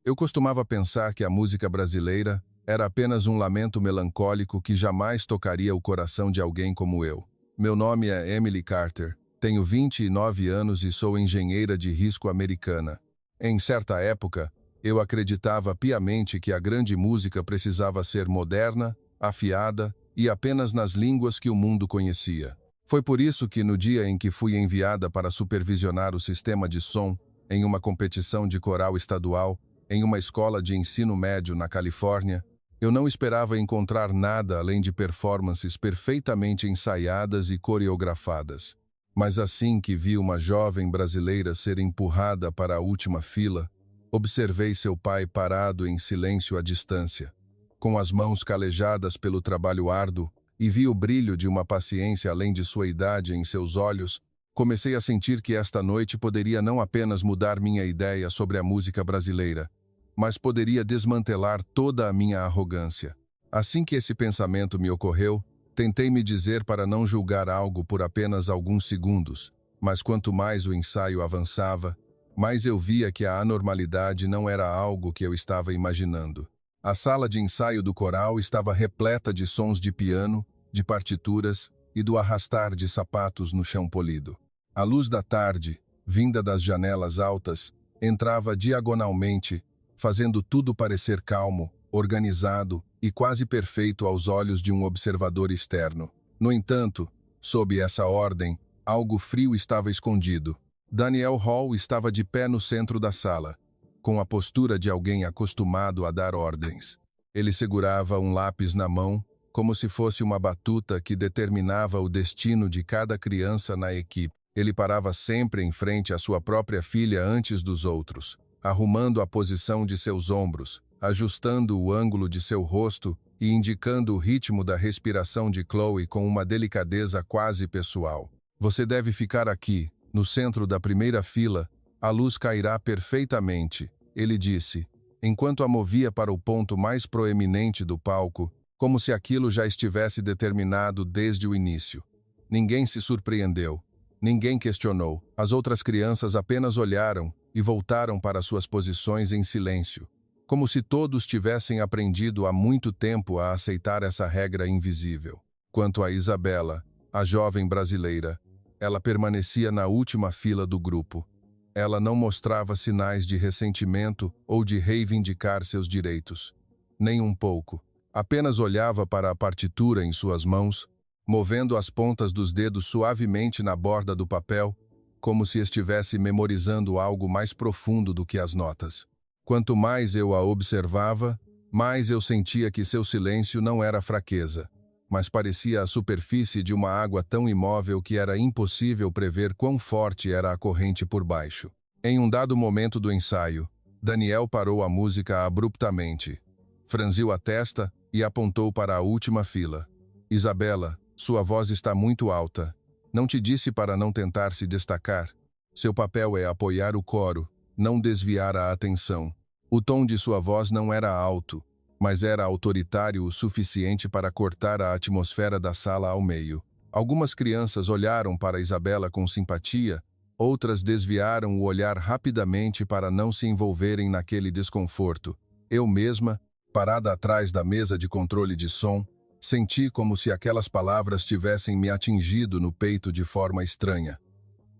Eu costumava pensar que a música brasileira era apenas um lamento melancólico que jamais tocaria o coração de alguém como eu. Meu nome é Emily Carter, tenho 29 anos e sou engenheira de risco americana. Em certa época, eu acreditava piamente que a grande música precisava ser moderna, afiada e apenas nas línguas que o mundo conhecia. Foi por isso que, no dia em que fui enviada para supervisionar o sistema de som em uma competição de coral estadual em uma escola de ensino médio na Califórnia, eu não esperava encontrar nada além de performances perfeitamente ensaiadas e coreografadas. Mas assim que vi uma jovem brasileira ser empurrada para a última fila, observei seu pai parado em silêncio à distância, com as mãos calejadas pelo trabalho árduo, e vi o brilho de uma paciência além de sua idade em seus olhos. Comecei a sentir que esta noite poderia não apenas mudar minha ideia sobre a música brasileira, mas poderia desmantelar toda a minha arrogância. Assim que esse pensamento me ocorreu, tentei me dizer para não julgar algo por apenas alguns segundos, mas quanto mais o ensaio avançava, mais eu via que a anormalidade não era algo que eu estava imaginando. A sala de ensaio do coral estava repleta de sons de piano, de partituras e do arrastar de sapatos no chão polido. A luz da tarde, vinda das janelas altas, entrava diagonalmente, fazendo tudo parecer calmo, organizado e quase perfeito aos olhos de um observador externo. No entanto, sob essa ordem, algo frio estava escondido. Daniel Hall estava de pé no centro da sala, com a postura de alguém acostumado a dar ordens. Ele segurava um lápis na mão, como se fosse uma batuta que determinava o destino de cada criança na equipe. Ele parava sempre em frente à sua própria filha antes dos outros, arrumando a posição de seus ombros, ajustando o ângulo de seu rosto e indicando o ritmo da respiração de Chloe com uma delicadeza quase pessoal. Você deve ficar aqui, no centro da primeira fila. A luz cairá perfeitamente, ele disse, enquanto a movia para o ponto mais proeminente do palco, como se aquilo já estivesse determinado desde o início. Ninguém se surpreendeu. Ninguém questionou. As outras crianças apenas olharam e voltaram para suas posições em silêncio, como se todos tivessem aprendido há muito tempo a aceitar essa regra invisível. Quanto a Isabela, a jovem brasileira, ela permanecia na última fila do grupo. Ela não mostrava sinais de ressentimento ou de reivindicar seus direitos. Nem um pouco. Apenas olhava para a partitura em suas mãos, movendo as pontas dos dedos suavemente na borda do papel, como se estivesse memorizando algo mais profundo do que as notas. Quanto mais eu a observava, mais eu sentia que seu silêncio não era fraqueza, mas parecia a superfície de uma água tão imóvel que era impossível prever quão forte era a corrente por baixo. Em um dado momento do ensaio, Daniel parou a música abruptamente, franziu a testa e apontou para a última fila. Isabela, sua voz está muito alta. Não te disse para não tentar se destacar? Seu papel é apoiar o coro, não desviar a atenção. O tom de sua voz não era alto, mas era autoritário o suficiente para cortar a atmosfera da sala ao meio. Algumas crianças olharam para Isabela com simpatia, outras desviaram o olhar rapidamente para não se envolverem naquele desconforto. Eu mesma, parada atrás da mesa de controle de som, senti como se aquelas palavras tivessem me atingido no peito de forma estranha.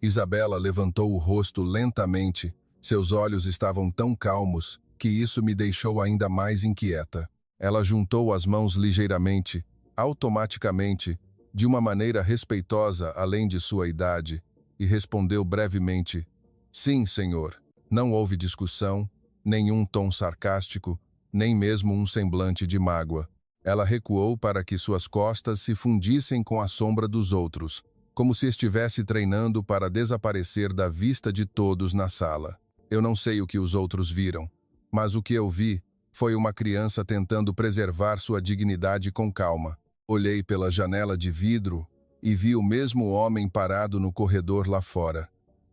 Isabela levantou o rosto lentamente, seus olhos estavam tão calmos que isso me deixou ainda mais inquieta. Ela juntou as mãos ligeiramente, automaticamente, de uma maneira respeitosa além de sua idade, e respondeu brevemente: "Sim, senhor." Não houve discussão, nenhum tom sarcástico, nem mesmo um semblante de mágoa. Ela recuou para que suas costas se fundissem com a sombra dos outros, como se estivesse treinando para desaparecer da vista de todos na sala. Eu não sei o que os outros viram, mas o que eu vi foi uma criança tentando preservar sua dignidade com calma. Olhei pela janela de vidro e vi o mesmo homem parado no corredor lá fora.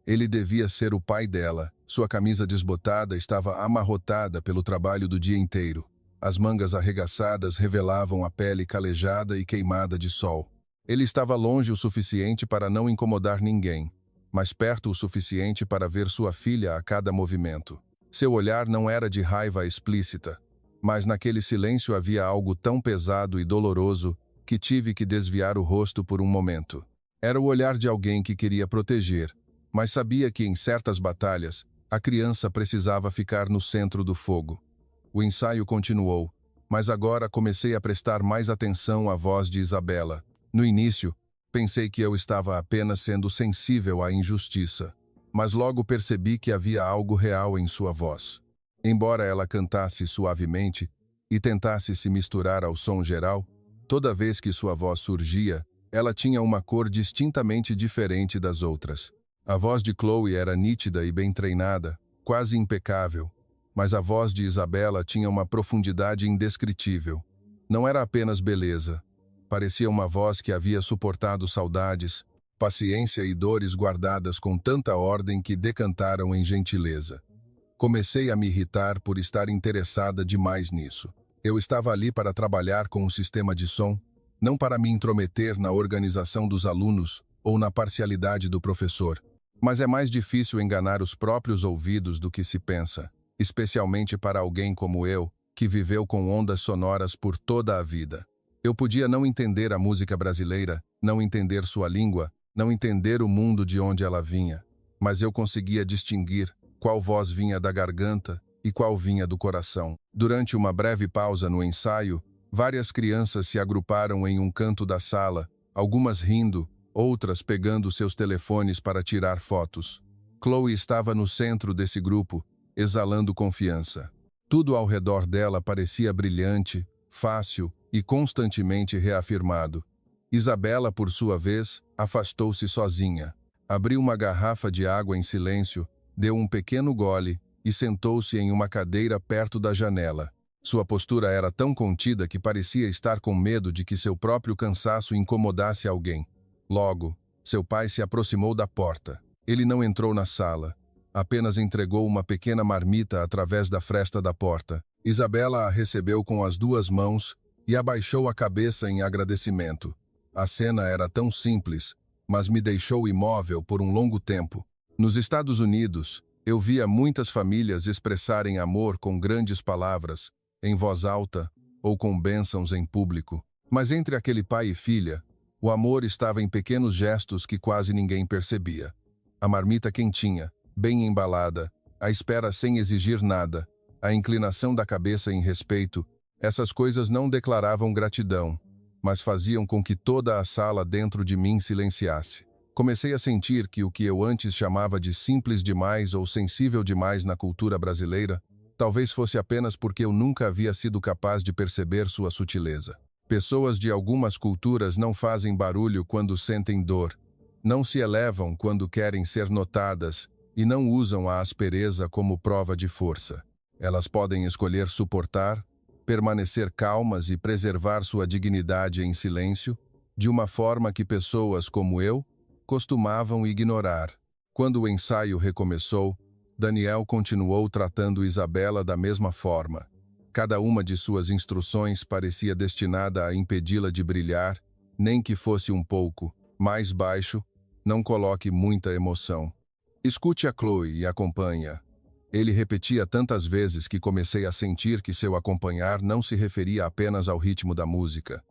Ele devia ser o pai dela. Sua camisa desbotada estava amarrotada pelo trabalho do dia inteiro. As mangas arregaçadas revelavam a pele calejada e queimada de sol. Ele estava longe o suficiente para não incomodar ninguém, mas perto o suficiente para ver sua filha a cada movimento. Seu olhar não era de raiva explícita, mas naquele silêncio havia algo tão pesado e doloroso que tive que desviar o rosto por um momento. Era o olhar de alguém que queria proteger, mas sabia que em certas batalhas, a criança precisava ficar no centro do fogo. O ensaio continuou, mas agora comecei a prestar mais atenção à voz de Isabela. No início, pensei que eu estava apenas sendo sensível à injustiça, mas logo percebi que havia algo real em sua voz. Embora ela cantasse suavemente e tentasse se misturar ao som geral, toda vez que sua voz surgia, ela tinha uma cor distintamente diferente das outras. A voz de Chloe era nítida e bem treinada, quase impecável, mas a voz de Isabela tinha uma profundidade indescritível. Não era apenas beleza. Parecia uma voz que havia suportado saudades, paciência e dores guardadas com tanta ordem que decantaram em gentileza. Comecei a me irritar por estar interessada demais nisso. Eu estava ali para trabalhar com o sistema de som, não para me intrometer na organização dos alunos ou na parcialidade do professor. Mas é mais difícil enganar os próprios ouvidos do que se pensa, especialmente para alguém como eu, que viveu com ondas sonoras por toda a vida. Eu podia não entender a música brasileira, não entender sua língua, não entender o mundo de onde ela vinha, mas eu conseguia distinguir qual voz vinha da garganta e qual vinha do coração. Durante uma breve pausa no ensaio, várias crianças se agruparam em um canto da sala, algumas rindo, outras pegando seus telefones para tirar fotos. Chloe estava no centro desse grupo, exalando confiança. Tudo ao redor dela parecia brilhante, fácil e constantemente reafirmado. Isabela, por sua vez, afastou-se sozinha. Abriu uma garrafa de água em silêncio, deu um pequeno gole e sentou-se em uma cadeira perto da janela. Sua postura era tão contida que parecia estar com medo de que seu próprio cansaço incomodasse alguém. Logo, seu pai se aproximou da porta. Ele não entrou na sala, apenas entregou uma pequena marmita através da fresta da porta. Isabela a recebeu com as duas mãos e abaixou a cabeça em agradecimento. A cena era tão simples, mas me deixou imóvel por um longo tempo. Nos Estados Unidos, eu via muitas famílias expressarem amor com grandes palavras, em voz alta ou com bênçãos em público. Mas entre aquele pai e filha, o amor estava em pequenos gestos que quase ninguém percebia. A marmita quentinha, bem embalada, a espera sem exigir nada, a inclinação da cabeça em respeito, essas coisas não declaravam gratidão, mas faziam com que toda a sala dentro de mim silenciasse. Comecei a sentir que o que eu antes chamava de simples demais ou sensível demais na cultura brasileira, talvez fosse apenas porque eu nunca havia sido capaz de perceber sua sutileza. Pessoas de algumas culturas não fazem barulho quando sentem dor, não se elevam quando querem ser notadas e não usam a aspereza como prova de força. Elas podem escolher suportar, permanecer calmas e preservar sua dignidade em silêncio, de uma forma que pessoas como eu costumavam ignorar. Quando o ensaio recomeçou, Daniel continuou tratando Isabela da mesma forma. Cada uma de suas instruções parecia destinada a impedi-la de brilhar, nem que fosse um pouco mais baixo, não coloque muita emoção. Escute a Chloe e acompanha. Ele repetia tantas vezes que comecei a sentir que seu acompanhar não se referia apenas ao ritmo da música,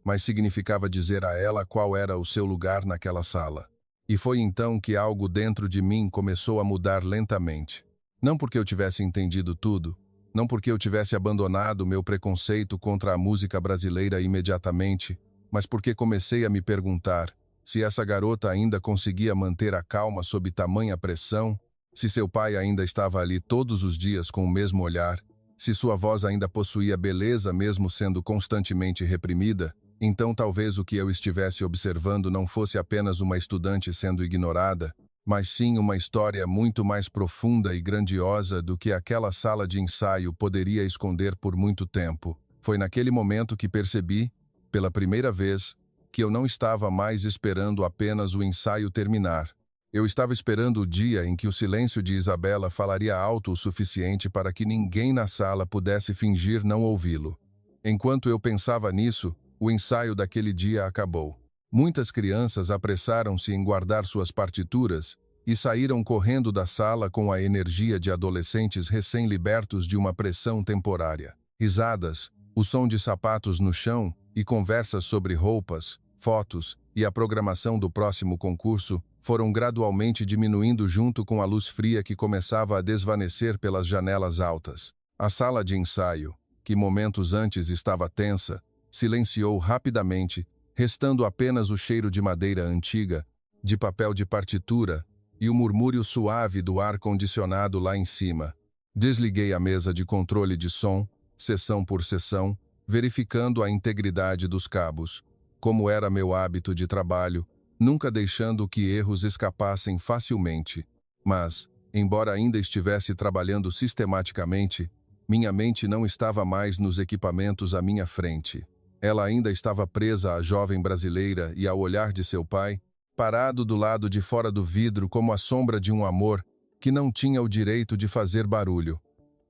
mas significava dizer a ela qual era o seu lugar naquela sala. E foi então que algo dentro de mim começou a mudar lentamente. Não porque eu tivesse entendido tudo, não porque eu tivesse abandonado meu preconceito contra a música brasileira imediatamente, mas porque comecei a me perguntar se essa garota ainda conseguia manter a calma sob tamanha pressão, se seu pai ainda estava ali todos os dias com o mesmo olhar, se sua voz ainda possuía beleza mesmo sendo constantemente reprimida. Então talvez o que eu estivesse observando não fosse apenas uma estudante sendo ignorada, mas sim uma história muito mais profunda e grandiosa do que aquela sala de ensaio poderia esconder por muito tempo. Foi naquele momento que percebi, pela primeira vez, que eu não estava mais esperando apenas o ensaio terminar. Eu estava esperando o dia em que o silêncio de Isabela falaria alto o suficiente para que ninguém na sala pudesse fingir não ouvi-lo. Enquanto eu pensava nisso, o ensaio daquele dia acabou. Muitas crianças apressaram-se em guardar suas partituras e saíram correndo da sala com a energia de adolescentes recém-libertos de uma pressão temporária. Risadas, o som de sapatos no chão e conversas sobre roupas, fotos e a programação do próximo concurso foram gradualmente diminuindo junto com a luz fria que começava a desvanecer pelas janelas altas. A sala de ensaio, que momentos antes estava tensa, silenciou rapidamente, restando apenas o cheiro de madeira antiga, de papel de partitura e o murmúrio suave do ar-condicionado lá em cima. Desliguei a mesa de controle de som, seção por seção, verificando a integridade dos cabos, como era meu hábito de trabalho, nunca deixando que erros escapassem facilmente. Mas, embora ainda estivesse trabalhando sistematicamente, minha mente não estava mais nos equipamentos à minha frente. Ela ainda estava presa à jovem brasileira e ao olhar de seu pai, parado do lado de fora do vidro como a sombra de um amor que não tinha o direito de fazer barulho.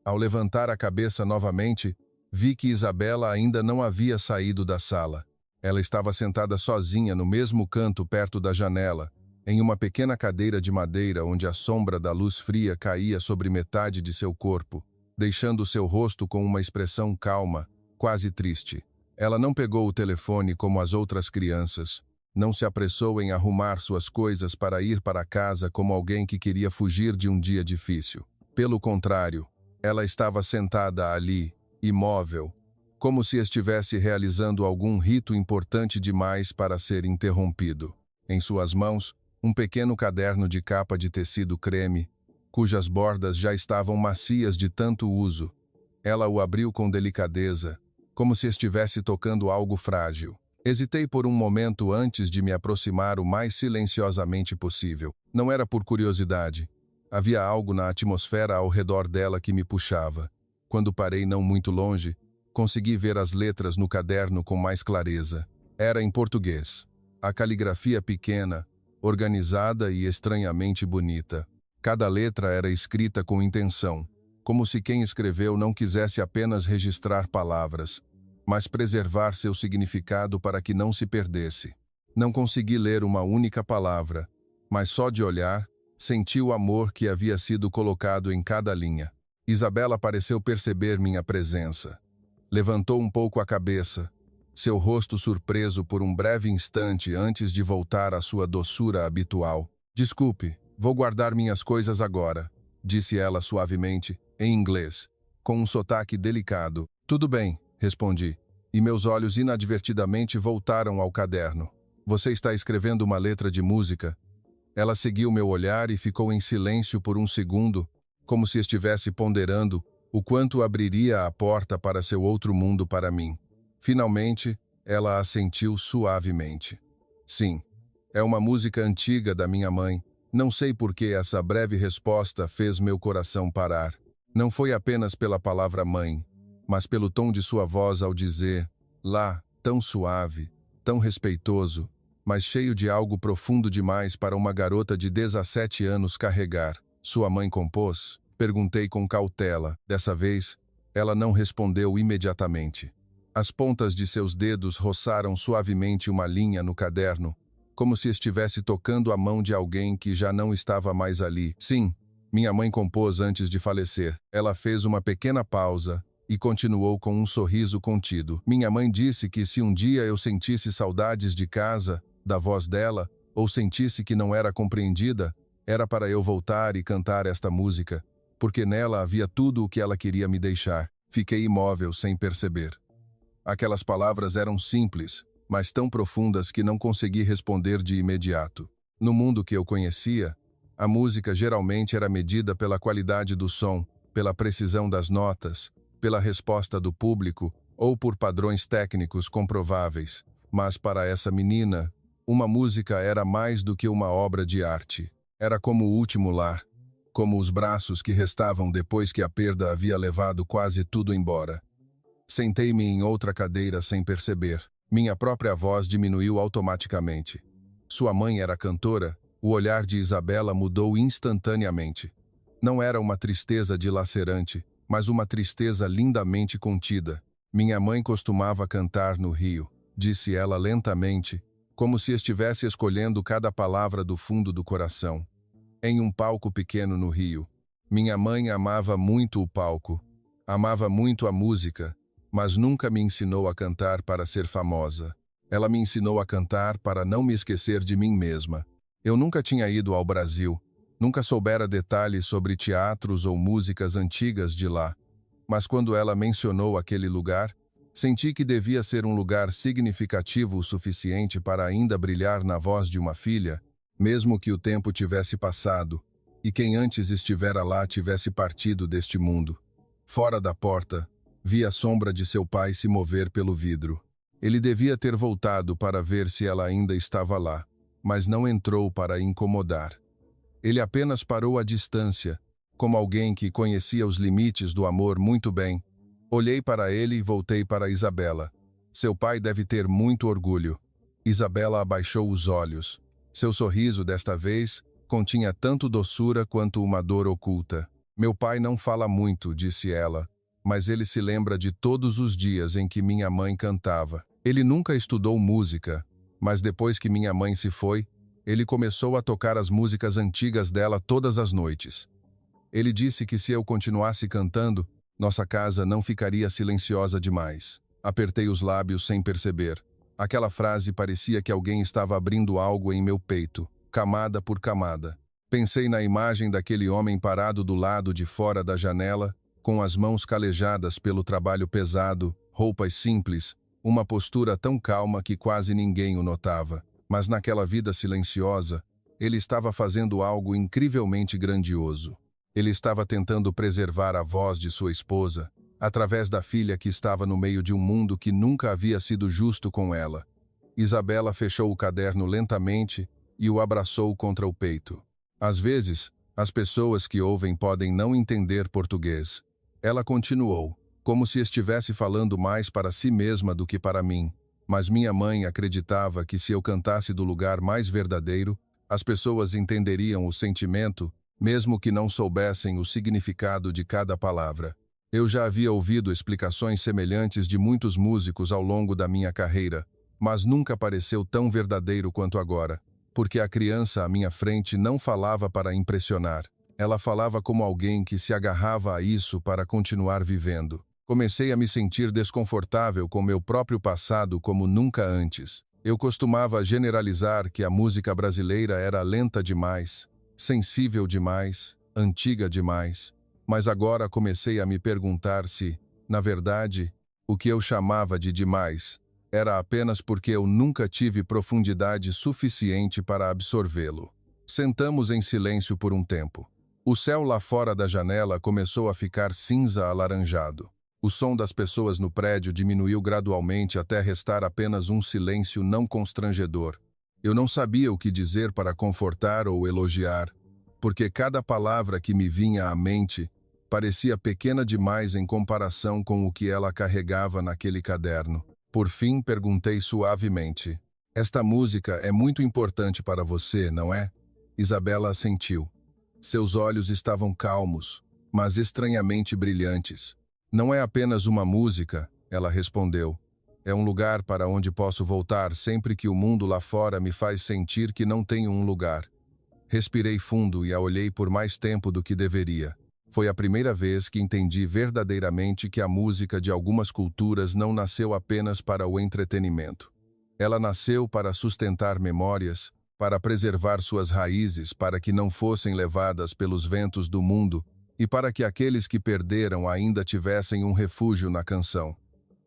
Ao levantar a cabeça novamente, vi que Isabela ainda não havia saído da sala. Ela estava sentada sozinha no mesmo canto perto da janela, em uma pequena cadeira de madeira onde a sombra da luz fria caía sobre metade de seu corpo, deixando seu rosto com uma expressão calma, quase triste. Ela não pegou o telefone como as outras crianças, não se apressou em arrumar suas coisas para ir para casa como alguém que queria fugir de um dia difícil. Pelo contrário, ela estava sentada ali, imóvel, como se estivesse realizando algum rito importante demais para ser interrompido. Em suas mãos, um pequeno caderno de capa de tecido creme, cujas bordas já estavam macias de tanto uso. Ela o abriu com delicadeza, como se estivesse tocando algo frágil. Hesitei por um momento antes de me aproximar o mais silenciosamente possível. Não era por curiosidade. Havia algo na atmosfera ao redor dela que me puxava. Quando parei não muito longe, consegui ver as letras no caderno com mais clareza. Era em português. A caligrafia pequena, organizada e estranhamente bonita. Cada letra era escrita com intenção, como se quem escreveu não quisesse apenas registrar palavras, mas preservar seu significado para que não se perdesse. Não consegui ler uma única palavra, mas só de olhar, senti o amor que havia sido colocado em cada linha. Isabela pareceu perceber minha presença. Levantou um pouco a cabeça, seu rosto surpreso por um breve instante antes de voltar à sua doçura habitual. Desculpe, vou guardar minhas coisas agora, disse ela suavemente, em inglês, com um sotaque delicado. Tudo bem, respondi, e meus olhos inadvertidamente voltaram ao caderno. Você está escrevendo uma letra de música? Ela seguiu meu olhar e ficou em silêncio por um segundo, como se estivesse ponderando o quanto abriria a porta para seu outro mundo para mim. Finalmente, ela assentiu suavemente. Sim, é uma música antiga da minha mãe. Não sei por que essa breve resposta fez meu coração parar. Não foi apenas pela palavra mãe, mas pelo tom de sua voz ao dizer, lá, tão suave, tão respeitoso, mas cheio de algo profundo demais para uma garota de 17 anos carregar. Sua mãe compôs? Perguntei com cautela. Dessa vez, ela não respondeu imediatamente. As pontas de seus dedos roçaram suavemente uma linha no caderno, como se estivesse tocando a mão de alguém que já não estava mais ali. Sim, minha mãe compôs antes de falecer. Ela fez uma pequena pausa e continuou com um sorriso contido. Minha mãe disse que se um dia eu sentisse saudades de casa, da voz dela, ou sentisse que não era compreendida, era para eu voltar e cantar esta música, porque nela havia tudo o que ela queria me deixar. Fiquei imóvel sem perceber. Aquelas palavras eram simples, mas tão profundas que não consegui responder de imediato. No mundo que eu conhecia, a música geralmente era medida pela qualidade do som, pela precisão das notas, pela resposta do público ou por padrões técnicos comprováveis. Mas para essa menina, uma música era mais do que uma obra de arte. Era como o último lar, como os braços que restavam depois que a perda havia levado quase tudo embora. Sentei-me em outra cadeira sem perceber. Minha própria voz diminuiu automaticamente. Sua mãe era cantora, o olhar de Isabela mudou instantaneamente. Não era uma tristeza dilacerante, mas uma tristeza lindamente contida. Minha mãe costumava cantar no Rio, disse ela lentamente, como se estivesse escolhendo cada palavra do fundo do coração. em um palco pequeno no Rio. Minha mãe amava muito o palco, amava muito a música, mas nunca me ensinou a cantar para ser famosa. Ela me ensinou a cantar para não me esquecer de mim mesma. Eu nunca tinha ido ao Brasil, nunca soubera detalhes sobre teatros ou músicas antigas de lá. Mas quando ela mencionou aquele lugar, senti que devia ser um lugar significativo o suficiente para ainda brilhar na voz de uma filha, mesmo que o tempo tivesse passado e quem antes estivera lá tivesse partido deste mundo. Fora da porta, vi a sombra de seu pai se mover pelo vidro. Ele devia ter voltado para ver se ela ainda estava lá, mas não entrou para incomodar. Ele apenas parou à distância, como alguém que conhecia os limites do amor muito bem. Olhei para ele e voltei para Isabela. Seu pai deve ter muito orgulho. Isabela abaixou os olhos. Seu sorriso, desta vez, continha tanto doçura quanto uma dor oculta. Meu pai não fala muito, disse ela, mas ele se lembra de todos os dias em que minha mãe cantava. Ele nunca estudou música, mas depois que minha mãe se foi, ele começou a tocar as músicas antigas dela todas as noites. Ele disse que se eu continuasse cantando, nossa casa não ficaria silenciosa demais. Apertei os lábios sem perceber. Aquela frase parecia que alguém estava abrindo algo em meu peito, camada por camada. Pensei na imagem daquele homem parado do lado de fora da janela, com as mãos calejadas pelo trabalho pesado, roupas simples, uma postura tão calma que quase ninguém o notava. Mas naquela vida silenciosa, ele estava fazendo algo incrivelmente grandioso. Ele estava tentando preservar a voz de sua esposa, através da filha que estava no meio de um mundo que nunca havia sido justo com ela. Isabela fechou o caderno lentamente e o abraçou contra o peito. Às vezes, as pessoas que ouvem podem não entender português. Ela continuou, como se estivesse falando mais para si mesma do que para mim. Mas minha mãe acreditava que se eu cantasse do lugar mais verdadeiro, as pessoas entenderiam o sentimento, mesmo que não soubessem o significado de cada palavra. Eu já havia ouvido explicações semelhantes de muitos músicos ao longo da minha carreira, mas nunca pareceu tão verdadeiro quanto agora, porque a criança à minha frente não falava para impressionar. Ela falava como alguém que se agarrava a isso para continuar vivendo. Comecei a me sentir desconfortável com meu próprio passado como nunca antes. Eu costumava generalizar que a música brasileira era lenta demais, sensível demais, antiga demais. Mas agora comecei a me perguntar se, na verdade, o que eu chamava de demais era apenas porque eu nunca tive profundidade suficiente para absorvê-lo. Sentamos em silêncio por um tempo. O céu lá fora da janela começou a ficar cinza alaranjado. O som das pessoas no prédio diminuiu gradualmente até restar apenas um silêncio não constrangedor. Eu não sabia o que dizer para confortar ou elogiar, porque cada palavra que me vinha à mente parecia pequena demais em comparação com o que ela carregava naquele caderno. Por fim, perguntei suavemente: "Esta música é muito importante para você, não é?" Isabela assentiu. Seus olhos estavam calmos, mas estranhamente brilhantes. "Não é apenas uma música", ela respondeu. "É um lugar para onde posso voltar sempre que o mundo lá fora me faz sentir que não tenho um lugar." Respirei fundo e a olhei por mais tempo do que deveria. Foi a primeira vez que entendi verdadeiramente que a música de algumas culturas não nasceu apenas para o entretenimento. Ela nasceu para sustentar memórias, para preservar suas raízes para que não fossem levadas pelos ventos do mundo e para que aqueles que perderam ainda tivessem um refúgio na canção.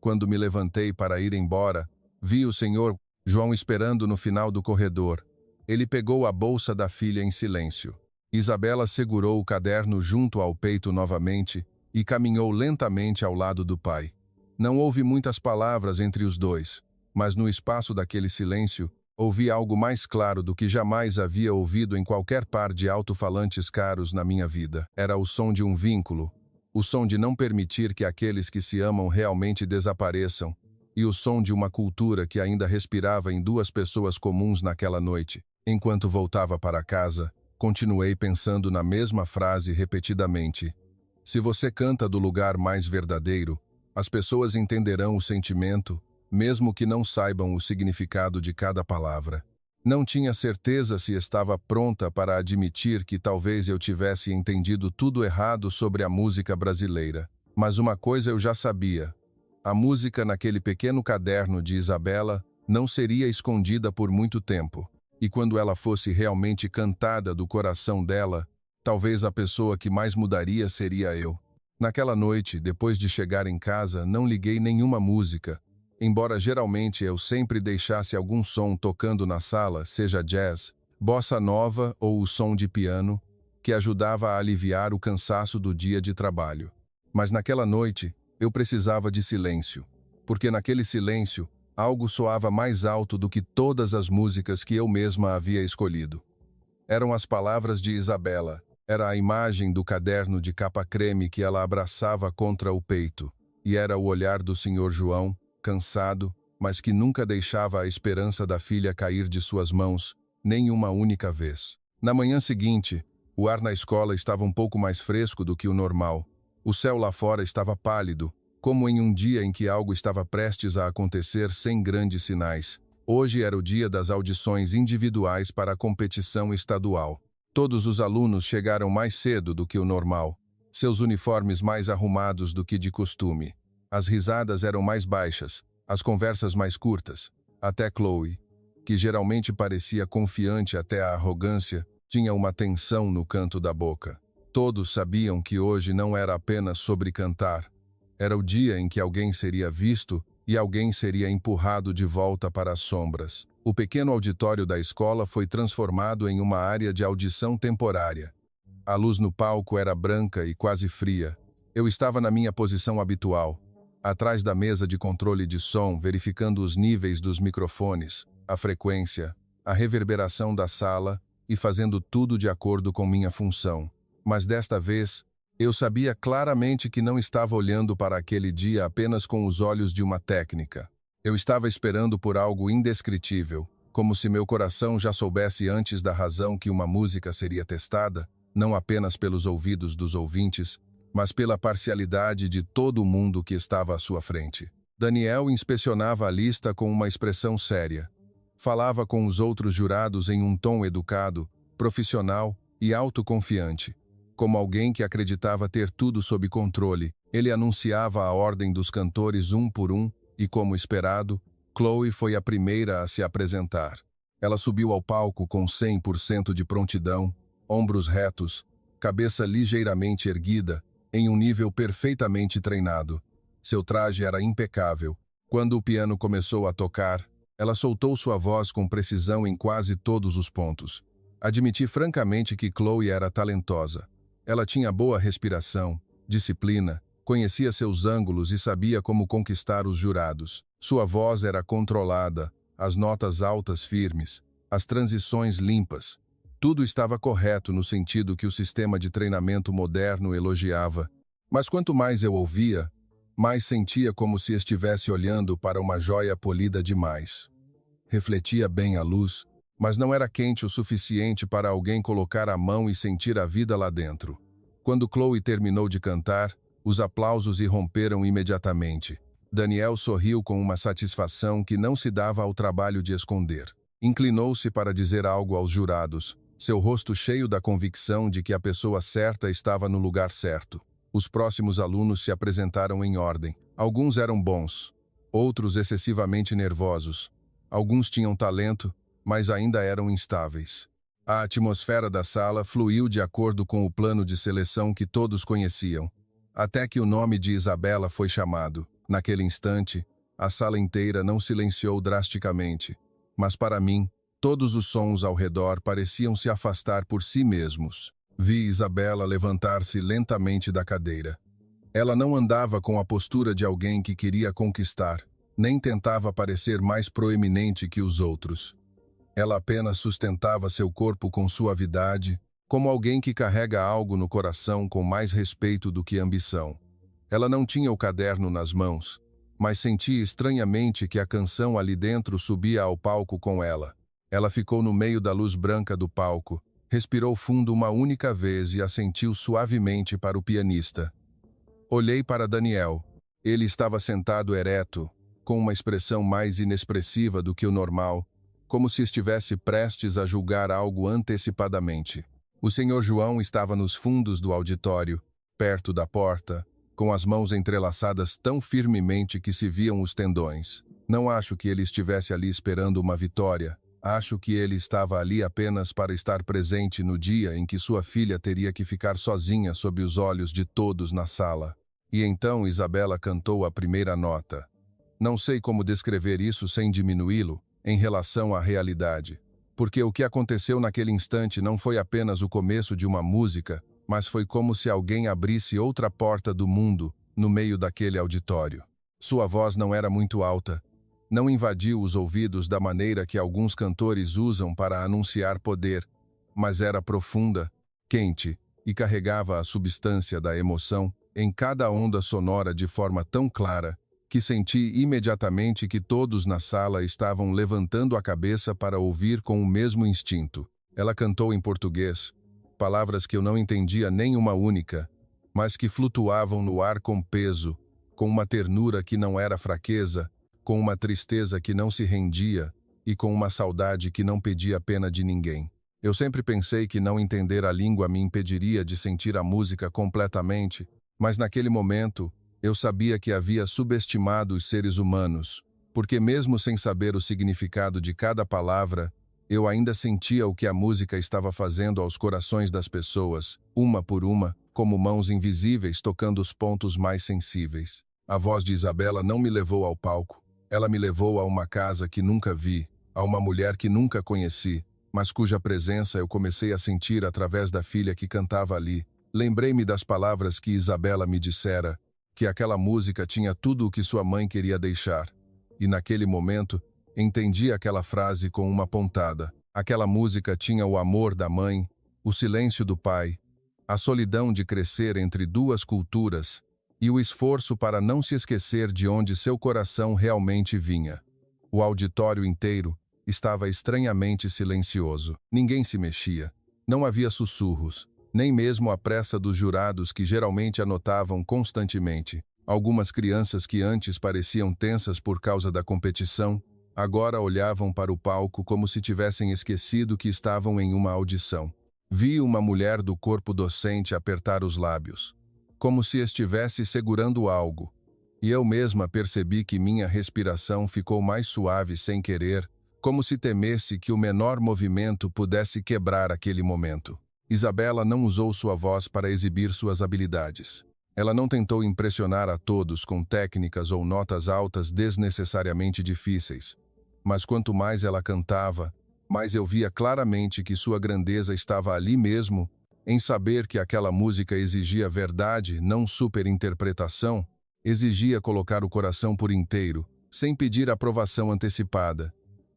Quando me levantei para ir embora, vi o Sr. João esperando no final do corredor. Ele pegou a bolsa da filha em silêncio. Isabela segurou o caderno junto ao peito novamente e caminhou lentamente ao lado do pai. Não houve muitas palavras entre os dois, mas no espaço daquele silêncio, ouvi algo mais claro do que jamais havia ouvido em qualquer par de alto-falantes caros na minha vida. Era o som de um vínculo, o som de não permitir que aqueles que se amam realmente desapareçam, e o som de uma cultura que ainda respirava em duas pessoas comuns naquela noite. Enquanto voltava para casa, continuei pensando na mesma frase repetidamente. Se você canta do lugar mais verdadeiro, as pessoas entenderão o sentimento, mesmo que não saibam o significado de cada palavra. Não tinha certeza se estava pronta para admitir que talvez eu tivesse entendido tudo errado sobre a música brasileira. Mas uma coisa eu já sabia. A música naquele pequeno caderno de Isabela não seria escondida por muito tempo. E quando ela fosse realmente cantada do coração dela, talvez a pessoa que mais mudaria seria eu. Naquela noite, depois de chegar em casa, não liguei nenhuma música. Embora geralmente eu sempre deixasse algum som tocando na sala, seja jazz, bossa nova ou o som de piano, que ajudava a aliviar o cansaço do dia de trabalho. Mas naquela noite, eu precisava de silêncio, porque naquele silêncio, algo soava mais alto do que todas as músicas que eu mesma havia escolhido. Eram as palavras de Isabela, era a imagem do caderno de capa creme que ela abraçava contra o peito, e era o olhar do Sr. João, cansado, mas que nunca deixava a esperança da filha cair de suas mãos, nem uma única vez. Na manhã seguinte, o ar na escola estava um pouco mais fresco do que o normal. O céu lá fora estava pálido, como em um dia em que algo estava prestes a acontecer sem grandes sinais. Hoje era o dia das audições individuais para a competição estadual. Todos os alunos chegaram mais cedo do que o normal, seus uniformes mais arrumados do que de costume. As risadas eram mais baixas, as conversas mais curtas. Até Chloe, que geralmente parecia confiante até a arrogância, tinha uma tensão no canto da boca. Todos sabiam que hoje não era apenas sobre cantar. Era o dia em que alguém seria visto e alguém seria empurrado de volta para as sombras. O pequeno auditório da escola foi transformado em uma área de audição temporária. A luz no palco era branca e quase fria. Eu estava na minha posição habitual, atrás da mesa de controle de som, verificando os níveis dos microfones, a frequência, a reverberação da sala e fazendo tudo de acordo com minha função. Mas desta vez, eu sabia claramente que não estava olhando para aquele dia apenas com os olhos de uma técnica. Eu estava esperando por algo indescritível, como se meu coração já soubesse antes da razão que uma música seria testada, não apenas pelos ouvidos dos ouvintes, mas pela parcialidade de todo o mundo que estava à sua frente. Daniel inspecionava a lista com uma expressão séria. Falava com os outros jurados em um tom educado, profissional e autoconfiante. Como alguém que acreditava ter tudo sob controle, ele anunciava a ordem dos cantores um por um e, como esperado, Chloe foi a primeira a se apresentar. Ela subiu ao palco com 100% de prontidão, ombros retos, cabeça ligeiramente erguida, em um nível perfeitamente treinado. Seu traje era impecável. Quando o piano começou a tocar, ela soltou sua voz com precisão em quase todos os pontos. Admiti francamente que Chloe era talentosa. Ela tinha boa respiração, disciplina, conhecia seus ângulos e sabia como conquistar os jurados. Sua voz era controlada, as notas altas firmes, as transições limpas. Tudo estava correto no sentido que o sistema de treinamento moderno elogiava. Mas quanto mais eu ouvia, mais sentia como se estivesse olhando para uma joia polida demais. Refletia bem a luz, mas não era quente o suficiente para alguém colocar a mão e sentir a vida lá dentro. Quando Chloe terminou de cantar, os aplausos irromperam imediatamente. Daniel sorriu com uma satisfação que não se dava ao trabalho de esconder. Inclinou-se para dizer algo aos jurados, seu rosto cheio da convicção de que a pessoa certa estava no lugar certo. Os próximos alunos se apresentaram em ordem. Alguns eram bons, outros excessivamente nervosos. Alguns tinham talento, mas ainda eram instáveis. A atmosfera da sala fluiu de acordo com o plano de seleção que todos conheciam, até que o nome de Isabela foi chamado. Naquele instante, a sala inteira não silenciou drasticamente, mas para mim, todos os sons ao redor pareciam se afastar por si mesmos. Vi Isabela levantar-se lentamente da cadeira. Ela não andava com a postura de alguém que queria conquistar, nem tentava parecer mais proeminente que os outros. Ela apenas sustentava seu corpo com suavidade, como alguém que carrega algo no coração com mais respeito do que ambição. Ela não tinha o caderno nas mãos, mas sentia estranhamente que a canção ali dentro subia ao palco com ela. Ela ficou no meio da luz branca do palco, respirou fundo uma única vez e assentiu suavemente para o pianista. Olhei para Daniel. Ele estava sentado ereto, com uma expressão mais inexpressiva do que o normal, como se estivesse prestes a julgar algo antecipadamente. O senhor João estava nos fundos do auditório, perto da porta, com as mãos entrelaçadas tão firmemente que se viam os tendões. Não acho que ele estivesse ali esperando uma vitória. Acho que ele estava ali apenas para estar presente no dia em que sua filha teria que ficar sozinha sob os olhos de todos na sala. E então Isabela cantou a primeira nota. Não sei como descrever isso sem diminuí-lo em relação à realidade, porque o que aconteceu naquele instante não foi apenas o começo de uma música, mas foi como se alguém abrisse outra porta do mundo no meio daquele auditório. Sua voz não era muito alta, não invadiu os ouvidos da maneira que alguns cantores usam para anunciar poder, mas era profunda, quente e carregava a substância da emoção em cada onda sonora de forma tão clara que senti imediatamente que todos na sala estavam levantando a cabeça para ouvir com o mesmo instinto. Ela cantou em português, palavras que eu não entendia nem uma única, mas que flutuavam no ar com peso, com uma ternura que não era fraqueza, com uma tristeza que não se rendia e com uma saudade que não pedia pena de ninguém. Eu sempre pensei que não entender a língua me impediria de sentir a música completamente, mas naquele momento eu sabia que havia subestimado os seres humanos, porque mesmo sem saber o significado de cada palavra, eu ainda sentia o que a música estava fazendo aos corações das pessoas, uma por uma, como mãos invisíveis tocando os pontos mais sensíveis. A voz de Isabela não me levou ao palco. Ela me levou a uma casa que nunca vi, a uma mulher que nunca conheci, mas cuja presença eu comecei a sentir através da filha que cantava ali. Lembrei-me das palavras que Isabela me dissera, que aquela música tinha tudo o que sua mãe queria deixar. E naquele momento, entendi aquela frase com uma pontada. Aquela música tinha o amor da mãe, o silêncio do pai, a solidão de crescer entre duas culturas e o esforço para não se esquecer de onde seu coração realmente vinha. O auditório inteiro estava estranhamente silencioso. Ninguém se mexia. Não havia sussurros, nem mesmo a pressa dos jurados que geralmente anotavam constantemente. Algumas crianças que antes pareciam tensas por causa da competição, agora olhavam para o palco como se tivessem esquecido que estavam em uma audição. Vi uma mulher do corpo docente apertar os lábios, como se estivesse segurando algo, e eu mesma percebi que minha respiração ficou mais suave sem querer, como se temesse que o menor movimento pudesse quebrar aquele momento. Isabela não usou sua voz para exibir suas habilidades. Ela não tentou impressionar a todos com técnicas ou notas altas desnecessariamente difíceis. Mas quanto mais ela cantava, mais eu via claramente que sua grandeza estava ali mesmo, em saber que aquela música exigia verdade, não superinterpretação, exigia colocar o coração por inteiro, sem pedir aprovação antecipada.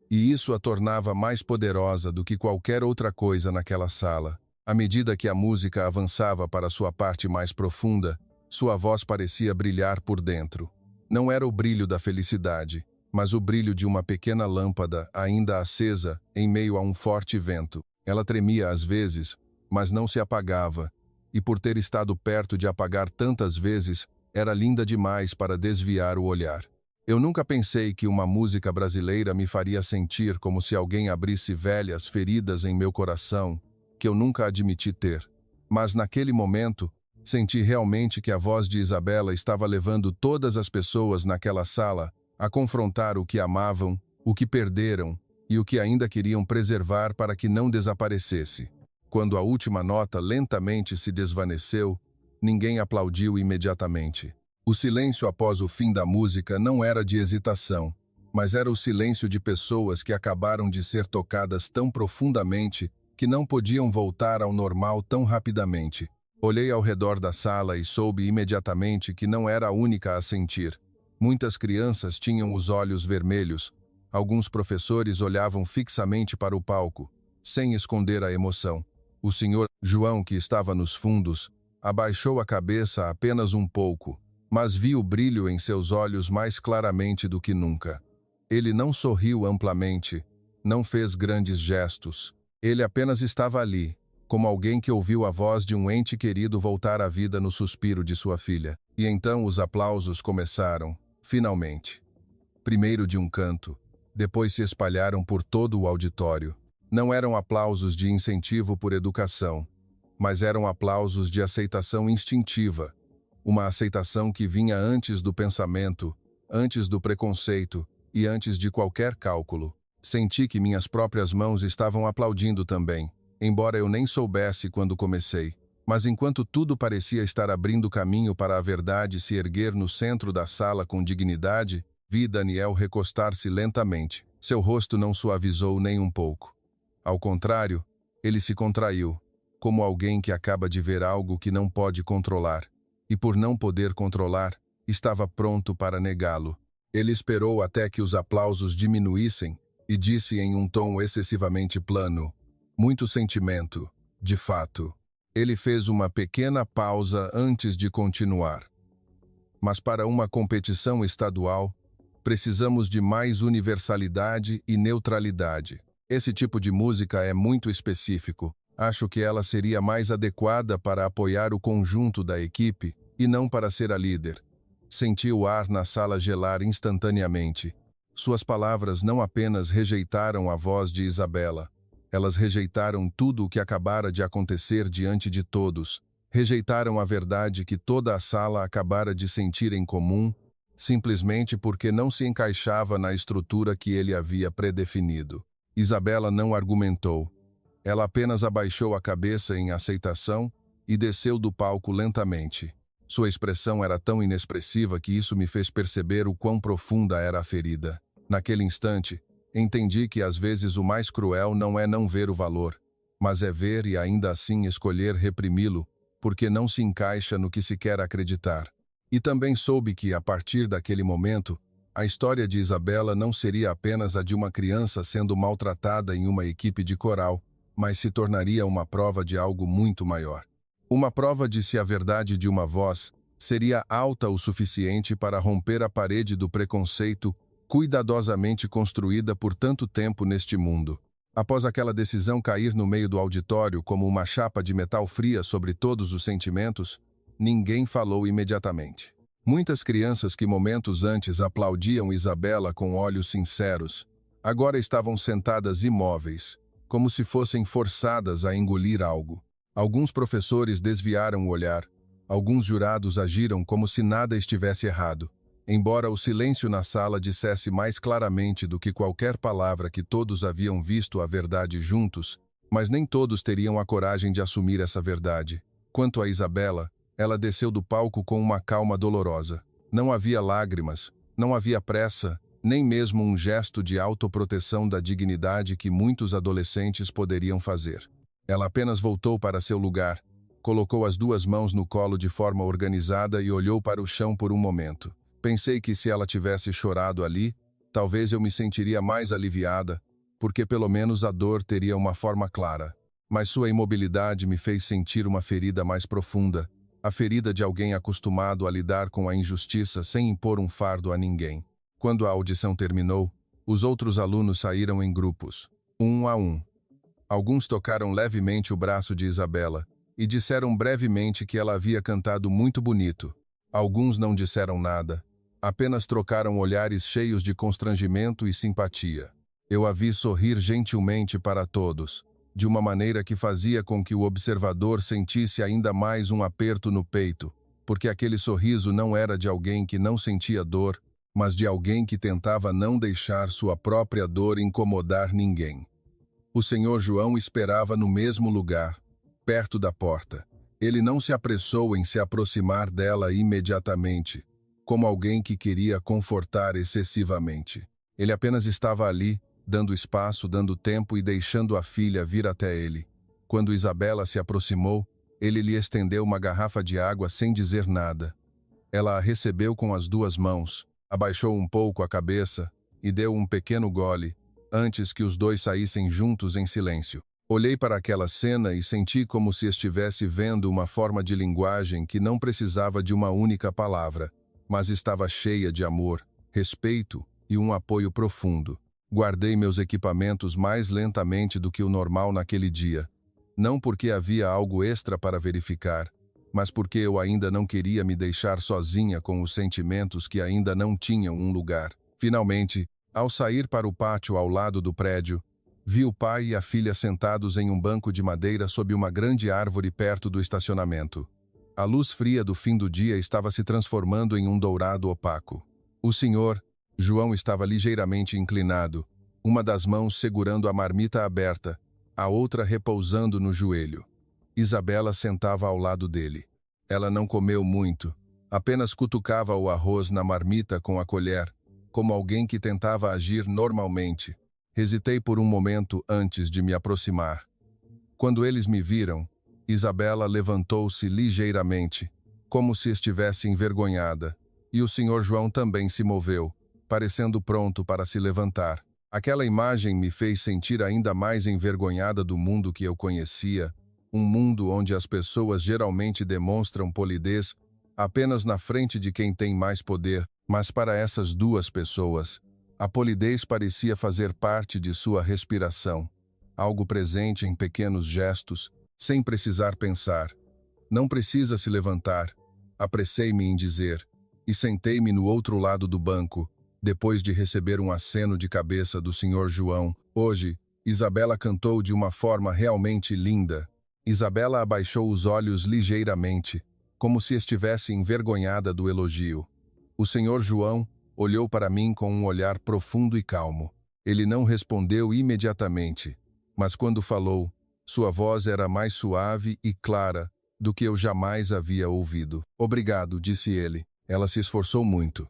E isso a tornava mais poderosa do que qualquer outra coisa naquela sala. À medida que a música avançava para sua parte mais profunda, sua voz parecia brilhar por dentro. Não era o brilho da felicidade, mas o brilho de uma pequena lâmpada ainda acesa em meio a um forte vento. Ela tremia às vezes, mas não se apagava, e por ter estado perto de apagar tantas vezes, era linda demais para desviar o olhar. Eu nunca pensei que uma música brasileira me faria sentir como se alguém abrisse velhas feridas em meu coração, que eu nunca admiti ter. Mas naquele momento, senti realmente que a voz de Isabela estava levando todas as pessoas naquela sala a confrontar o que amavam, o que perderam e o que ainda queriam preservar para que não desaparecesse. Quando a última nota lentamente se desvaneceu, ninguém aplaudiu imediatamente. O silêncio após o fim da música não era de hesitação, mas era o silêncio de pessoas que acabaram de ser tocadas tão profundamente que não podiam voltar ao normal tão rapidamente. Olhei ao redor da sala e soube imediatamente que não era a única a sentir. Muitas crianças tinham os olhos vermelhos. Alguns professores olhavam fixamente para o palco, sem esconder a emoção. O senhor João, que estava nos fundos, abaixou a cabeça apenas um pouco, mas vi o brilho em seus olhos mais claramente do que nunca. Ele não sorriu amplamente, não fez grandes gestos. Ele apenas estava ali, como alguém que ouviu a voz de um ente querido voltar à vida no suspiro de sua filha. E então os aplausos começaram, finalmente. Primeiro de um canto, Depois se espalharam por todo o auditório. Não eram aplausos de incentivo por educação, mas eram aplausos de aceitação instintiva, uma aceitação que vinha antes do pensamento, antes do preconceito e antes de qualquer cálculo. Senti que minhas próprias mãos estavam aplaudindo também, embora eu nem soubesse quando comecei. Mas enquanto tudo parecia estar abrindo caminho para a verdade se erguer no centro da sala com dignidade, vi Daniel recostar-se lentamente. Seu rosto não suavizou nem um pouco. Ao contrário, ele se contraiu, como alguém que acaba de ver algo que não pode controlar, e por não poder controlar, estava pronto para negá-lo. Ele esperou até que os aplausos diminuíssem e disse em um tom excessivamente plano: "Muito sentimento, de fato." Ele fez uma pequena pausa antes de continuar. "Mas para uma competição estadual, precisamos de mais universalidade e neutralidade. Esse tipo de música é muito específico. Acho que ela seria mais adequada para apoiar o conjunto da equipe e não para ser a líder." Senti o ar na sala gelar instantaneamente. Suas palavras não apenas rejeitaram a voz de Isabela, elas rejeitaram tudo o que acabara de acontecer diante de todos. Rejeitaram a verdade que toda a sala acabara de sentir em comum, simplesmente porque não se encaixava na estrutura que ele havia predefinido. Isabela não argumentou. Ela apenas abaixou a cabeça em aceitação e desceu do palco lentamente. Sua expressão era tão inexpressiva que isso me fez perceber o quão profunda era a ferida. Naquele instante, entendi que às vezes o mais cruel não é não ver o valor, mas é ver e ainda assim escolher reprimi-lo, porque não se encaixa no que se quer acreditar. E também soube que, a partir daquele momento, a história de Isabela não seria apenas a de uma criança sendo maltratada em uma equipe de coral, mas se tornaria uma prova de algo muito maior. Uma prova de se a verdade de uma voz seria alta o suficiente para romper a parede do preconceito cuidadosamente construída por tanto tempo neste mundo. Após aquela decisão cair no meio do auditório como uma chapa de metal fria sobre todos os sentimentos, ninguém falou imediatamente. Muitas crianças que momentos antes aplaudiam Isabela com olhos sinceros, agora estavam sentadas imóveis, como se fossem forçadas a engolir algo. Alguns professores desviaram o olhar, alguns jurados agiram como se nada estivesse errado, embora o silêncio na sala dissesse mais claramente do que qualquer palavra que todos haviam visto a verdade juntos, mas nem todos teriam a coragem de assumir essa verdade. Quanto a Isabela, ela desceu do palco com uma calma dolorosa. Não havia lágrimas, não havia pressa, nem mesmo um gesto de autoproteção da dignidade que muitos adolescentes poderiam fazer. Ela apenas voltou para seu lugar, colocou as duas mãos no colo de forma organizada e olhou para o chão por um momento. Pensei que se ela tivesse chorado ali, talvez eu me sentiria mais aliviada, porque pelo menos a dor teria uma forma clara. Mas sua imobilidade me fez sentir uma ferida mais profunda, a ferida de alguém acostumado a lidar com a injustiça sem impor um fardo a ninguém. Quando a audição terminou, os outros alunos saíram em grupos, um a um. Alguns tocaram levemente o braço de Isabela e disseram brevemente que ela havia cantado muito bonito. Alguns não disseram nada, apenas trocaram olhares cheios de constrangimento e simpatia. Eu a vi sorrir gentilmente para todos, de uma maneira que fazia com que o observador sentisse ainda mais um aperto no peito, porque aquele sorriso não era de alguém que não sentia dor, mas de alguém que tentava não deixar sua própria dor incomodar ninguém. O Sr. João esperava no mesmo lugar, perto da porta. Ele não se apressou em se aproximar dela imediatamente, como alguém que queria confortar excessivamente. Ele apenas estava ali, dando espaço, dando tempo e deixando a filha vir até ele. Quando Isabela se aproximou, ele lhe estendeu uma garrafa de água sem dizer nada. Ela a recebeu com as duas mãos, abaixou um pouco a cabeça e deu um pequeno gole, antes que os dois saíssem juntos em silêncio. Olhei para aquela cena e senti como se estivesse vendo uma forma de linguagem que não precisava de uma única palavra, mas estava cheia de amor, respeito e um apoio profundo. Guardei meus equipamentos mais lentamente do que o normal naquele dia, não porque havia algo extra para verificar, mas porque eu ainda não queria me deixar sozinha com os sentimentos que ainda não tinham um lugar. Finalmente, Ao sair para o pátio ao lado do prédio, vi o pai e a filha sentados em um banco de madeira sob uma grande árvore perto do estacionamento. A luz fria do fim do dia estava se transformando em um dourado opaco. O senhor, João, estava ligeiramente inclinado, uma das mãos segurando a marmita aberta, a outra repousando no joelho. Isabela sentava ao lado dele. Ela não comeu muito, apenas cutucava o arroz na marmita com a colher, como alguém que tentava agir normalmente. Hesitei por um momento antes de me aproximar. Quando eles me viram, Isabela levantou-se ligeiramente, como se estivesse envergonhada, e o senhor João também se moveu, parecendo pronto para se levantar. Aquela imagem me fez sentir ainda mais envergonhada do mundo que eu conhecia, um mundo onde as pessoas geralmente demonstram polidez apenas na frente de quem tem mais poder, mas para essas duas pessoas, a polidez parecia fazer parte de sua respiração, algo presente em pequenos gestos, sem precisar pensar. Não precisa se levantar, apressei-me em dizer, e sentei-me no outro lado do banco, depois de receber um aceno de cabeça do senhor João. Hoje, Isabela cantou de uma forma realmente linda. Isabela abaixou os olhos ligeiramente, como se estivesse envergonhada do elogio. O senhor João olhou para mim com um olhar profundo e calmo. Ele não respondeu imediatamente, mas quando falou, sua voz era mais suave e clara do que eu jamais havia ouvido. Obrigado, disse ele. Ela se esforçou muito.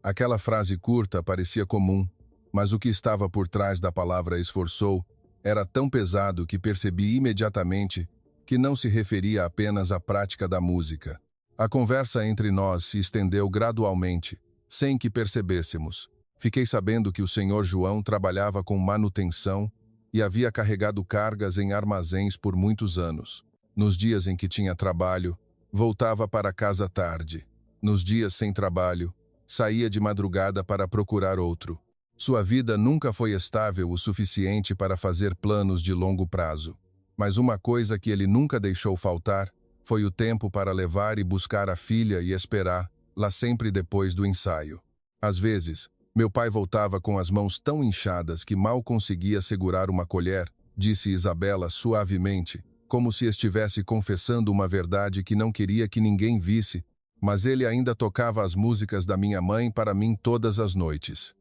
Aquela frase curta parecia comum, mas o que estava por trás da palavra esforçou era tão pesado que percebi imediatamente que não se referia apenas à prática da música. A conversa entre nós se estendeu gradualmente, sem que percebêssemos. Fiquei sabendo que o senhor João trabalhava com manutenção e havia carregado cargas em armazéns por muitos anos. Nos dias em que tinha trabalho, voltava para casa tarde. Nos dias sem trabalho, saía de madrugada para procurar outro. Sua vida nunca foi estável o suficiente para fazer planos de longo prazo. Mas uma coisa que ele nunca deixou faltar foi o tempo para levar e buscar a filha e esperar, lá sempre depois do ensaio. Às vezes, meu pai voltava com as mãos tão inchadas que mal conseguia segurar uma colher, disse Isabela suavemente, como se estivesse confessando uma verdade que não queria que ninguém visse, mas ele ainda tocava as músicas da minha mãe para mim todas as noites.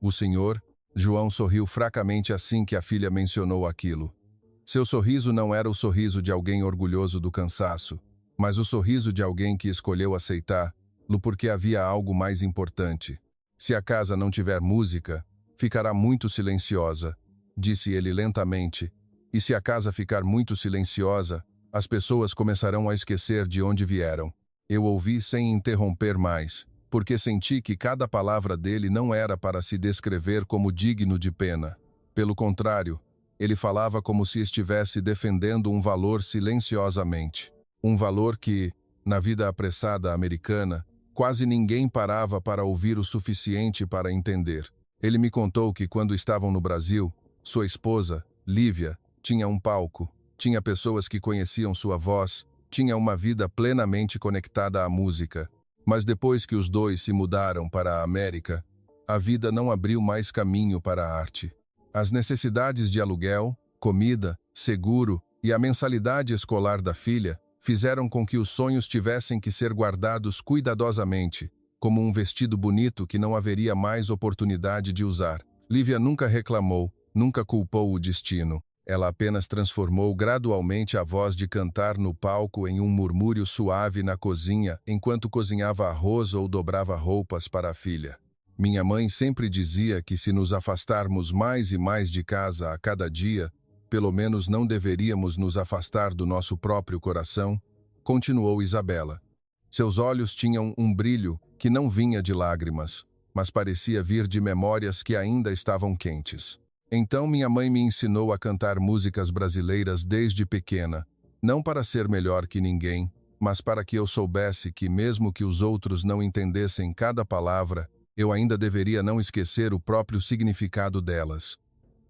O senhor, João, sorriu fracamente assim que a filha mencionou aquilo. Seu sorriso não era o sorriso de alguém orgulhoso do cansaço, mas o sorriso de alguém que escolheu aceitá-lo porque havia algo mais importante. Se a casa não tiver música, ficará muito silenciosa, disse ele lentamente, e se a casa ficar muito silenciosa, as pessoas começarão a esquecer de onde vieram. Eu ouvi sem interromper mais, porque senti que cada palavra dele não era para se descrever como digno de pena. Pelo contrário, ele falava como se estivesse defendendo um valor silenciosamente. Um valor que, na vida apressada americana, quase ninguém parava para ouvir o suficiente para entender. Ele me contou que quando estavam no Brasil, sua esposa, Lívia, tinha um palco, tinha pessoas que conheciam sua voz, tinha uma vida plenamente conectada à música. Mas depois que os dois se mudaram para a América, a vida não abriu mais caminho para a arte. As necessidades de aluguel, comida, seguro e a mensalidade escolar da filha fizeram com que os sonhos tivessem que ser guardados cuidadosamente, como um vestido bonito que não haveria mais oportunidade de usar. Lívia nunca reclamou, nunca culpou o destino. Ela apenas transformou gradualmente a voz de cantar no palco em um murmúrio suave na cozinha enquanto cozinhava arroz ou dobrava roupas para a filha. Minha mãe sempre dizia que se nos afastarmos mais e mais de casa a cada dia, pelo menos não deveríamos nos afastar do nosso próprio coração, continuou Isabela. Seus olhos tinham um brilho que não vinha de lágrimas, mas parecia vir de memórias que ainda estavam quentes. Então minha mãe me ensinou a cantar músicas brasileiras desde pequena, não para ser melhor que ninguém, mas para que eu soubesse que mesmo que os outros não entendessem cada palavra, eu ainda deveria não esquecer o próprio significado delas.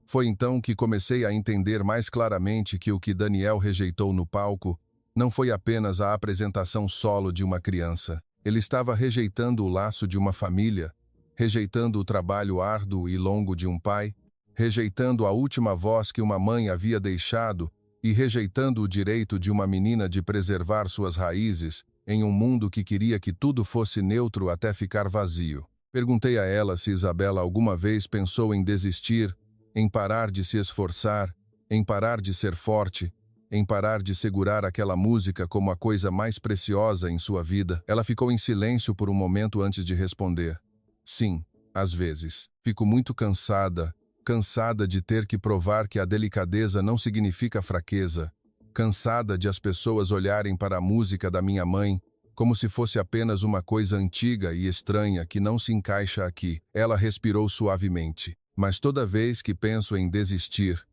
Foi então que comecei a entender mais claramente que o que Daniel rejeitou no palco não foi apenas a apresentação solo de uma criança. Ele estava rejeitando o laço de uma família, rejeitando o trabalho árduo e longo de um pai, rejeitando a última voz que uma mãe havia deixado e rejeitando o direito de uma menina de preservar suas raízes em um mundo que queria que tudo fosse neutro até ficar vazio. Perguntei a ela se Isabela alguma vez pensou em desistir, em parar de se esforçar, em parar de ser forte, em parar de segurar aquela música como a coisa mais preciosa em sua vida. Ela ficou em silêncio por um momento antes de responder. Sim, às vezes. Fico muito cansada de ter que provar que a delicadeza não significa fraqueza, cansada de as pessoas olharem para a música da minha mãe como se fosse apenas uma coisa antiga e estranha que não se encaixa aqui. Ela respirou suavemente. Mas toda vez que penso em desistir,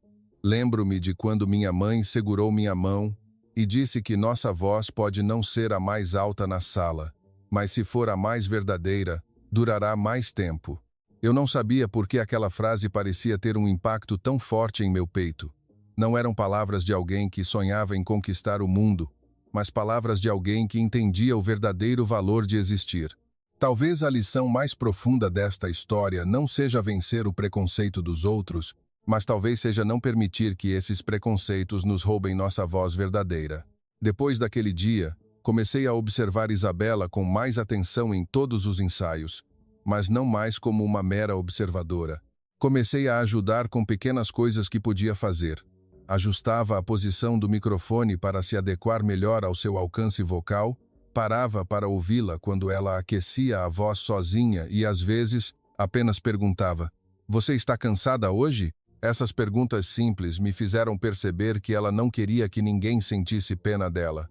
lembro-me de quando minha mãe segurou minha mão e disse que nossa voz pode não ser a mais alta na sala, mas se for a mais verdadeira, durará mais tempo. Eu não sabia por que aquela frase parecia ter um impacto tão forte em meu peito. Não eram palavras de alguém que sonhava em conquistar o mundo, mas palavras de alguém que entendia o verdadeiro valor de existir. Talvez a lição mais profunda desta história não seja vencer o preconceito dos outros, mas talvez seja não permitir que esses preconceitos nos roubem nossa voz verdadeira. Depois daquele dia, comecei a observar Isabela com mais atenção em todos os ensaios, mas não mais como uma mera observadora. Comecei a ajudar com pequenas coisas que podia fazer. Ajustava a posição do microfone para se adequar melhor ao seu alcance vocal, parava para ouvi-la quando ela aquecia a voz sozinha e, às vezes, apenas perguntava: "Você está cansada hoje?" Essas perguntas simples me fizeram perceber que ela não queria que ninguém sentisse pena dela.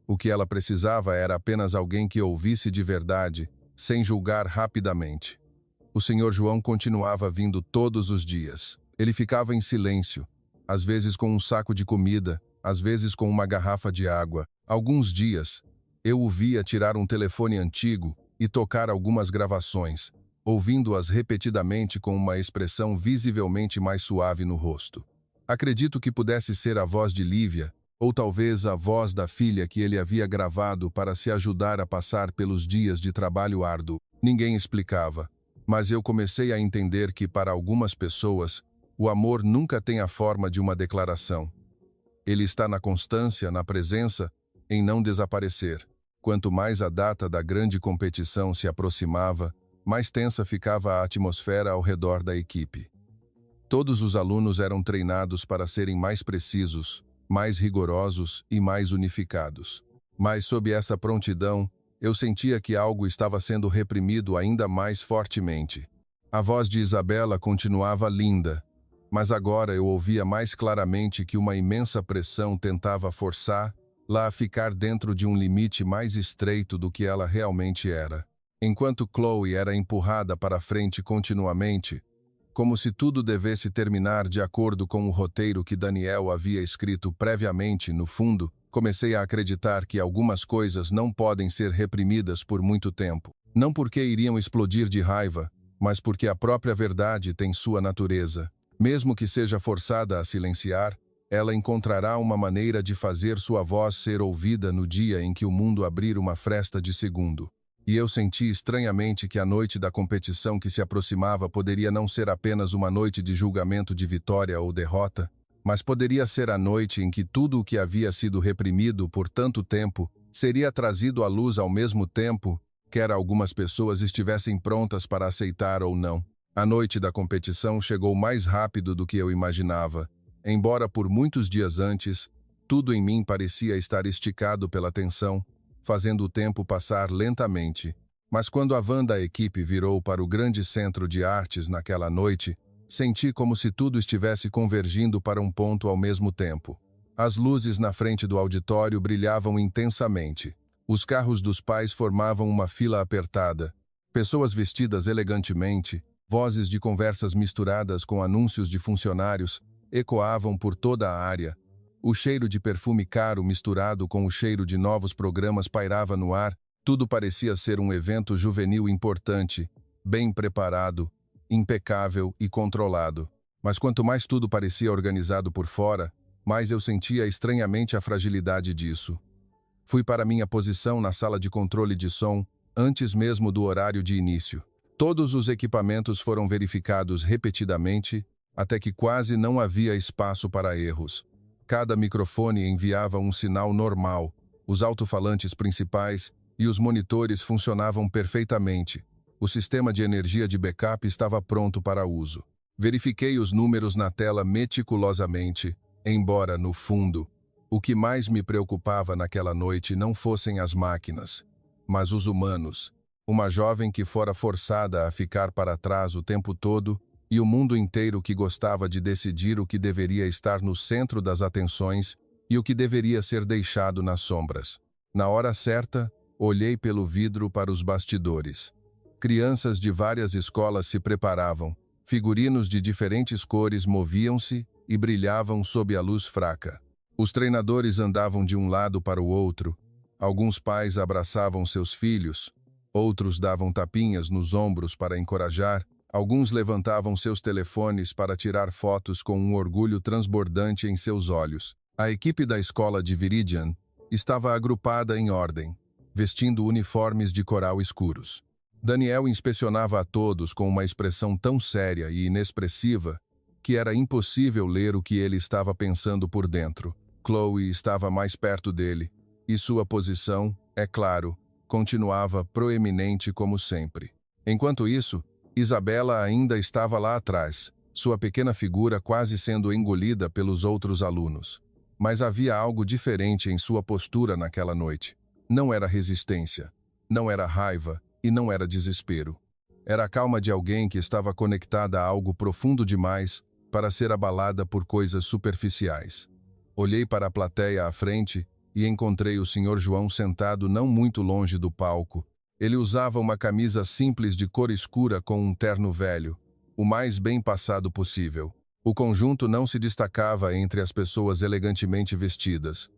O que ela precisava era apenas alguém que ouvisse de verdade, sem julgar rapidamente. O Sr. João continuava vindo todos os dias. Ele ficava em silêncio, às vezes com um saco de comida, às vezes com uma garrafa de água. Alguns dias, eu o via tirar um telefone antigo e tocar algumas gravações, ouvindo-as repetidamente com uma expressão visivelmente mais suave no rosto. Acredito que pudesse ser a voz de Lívia, ou talvez a voz da filha que ele havia gravado para se ajudar a passar pelos dias de trabalho árduo. Ninguém explicava, mas eu comecei a entender que, para algumas pessoas, o amor nunca tem a forma de uma declaração. Ele está na constância, na presença, em não desaparecer. Quanto mais a data da grande competição se aproximava, mais tensa ficava a atmosfera ao redor da equipe. Todos os alunos eram treinados para serem mais precisos, mais rigorosos e mais unificados. Mas sob essa prontidão, eu sentia que algo estava sendo reprimido ainda mais fortemente. A voz de Isabela continuava linda, mas agora eu ouvia mais claramente que uma imensa pressão tentava forçá-la a ficar dentro de um limite mais estreito do que ela realmente era. Enquanto Chloe era empurrada para frente continuamente, como se tudo devesse terminar de acordo com o roteiro que Daniel havia escrito previamente, no fundo, comecei a acreditar que algumas coisas não podem ser reprimidas por muito tempo. Não porque iriam explodir de raiva, mas porque a própria verdade tem sua natureza. Mesmo que seja forçada a silenciar, ela encontrará uma maneira de fazer sua voz ser ouvida no dia em que o mundo abrir uma fresta de segundo. E eu senti estranhamente que a noite da competição que se aproximava poderia não ser apenas uma noite de julgamento de vitória ou derrota, mas poderia ser a noite em que tudo o que havia sido reprimido por tanto tempo seria trazido à luz ao mesmo tempo, quer algumas pessoas estivessem prontas para aceitar ou não. A noite da competição chegou mais rápido do que eu imaginava. Embora por muitos dias antes, tudo em mim parecia estar esticado pela tensão, fazendo o tempo passar lentamente. Mas quando a van da equipe virou para o grande centro de artes naquela noite, senti como se tudo estivesse convergindo para um ponto ao mesmo tempo. As luzes na frente do auditório brilhavam intensamente. Os carros dos pais formavam uma fila apertada. Pessoas vestidas elegantemente, vozes de conversas misturadas com anúncios de funcionários, ecoavam por toda a área. O cheiro de perfume caro misturado com o cheiro de novos programas pairava no ar. Tudo parecia ser um evento juvenil importante, bem preparado, impecável e controlado. Mas quanto mais tudo parecia organizado por fora, mais eu sentia estranhamente a fragilidade disso. Fui para minha posição na sala de controle de som, antes mesmo do horário de início. Todos os equipamentos foram verificados repetidamente, até que quase não havia espaço para erros. Cada microfone enviava um sinal normal, os alto-falantes principais e os monitores funcionavam perfeitamente. O sistema de energia de backup estava pronto para uso. Verifiquei os números na tela meticulosamente, embora, no fundo, o que mais me preocupava naquela noite não fossem as máquinas, mas os humanos. Uma jovem que fora forçada a ficar para trás o tempo todo e o mundo inteiro que gostava de decidir o que deveria estar no centro das atenções e o que deveria ser deixado nas sombras. Na hora certa, olhei pelo vidro para os bastidores. Crianças de várias escolas se preparavam, figurinos de diferentes cores moviam-se e brilhavam sob a luz fraca. Os treinadores andavam de um lado para o outro, alguns pais abraçavam seus filhos, outros davam tapinhas nos ombros para encorajar, alguns levantavam seus telefones para tirar fotos com um orgulho transbordante em seus olhos. A equipe da escola de Viridian estava agrupada em ordem, vestindo uniformes de coral escuros. Daniel inspecionava a todos com uma expressão tão séria e inexpressiva que era impossível ler o que ele estava pensando por dentro. Chloe estava mais perto dele, e sua posição, é claro, continuava proeminente como sempre. Enquanto isso, Isabela ainda estava lá atrás, sua pequena figura quase sendo engolida pelos outros alunos. Mas havia algo diferente em sua postura naquela noite. Não era resistência, não era raiva e não era desespero. Era a calma de alguém que estava conectada a algo profundo demais para ser abalada por coisas superficiais. Olhei para a plateia à frente e encontrei o Sr. João sentado não muito longe do palco. Ele usava uma camisa simples de cor escura com um terno velho, o mais bem passado possível. O conjunto não se destacava entre as pessoas elegantemente vestidas,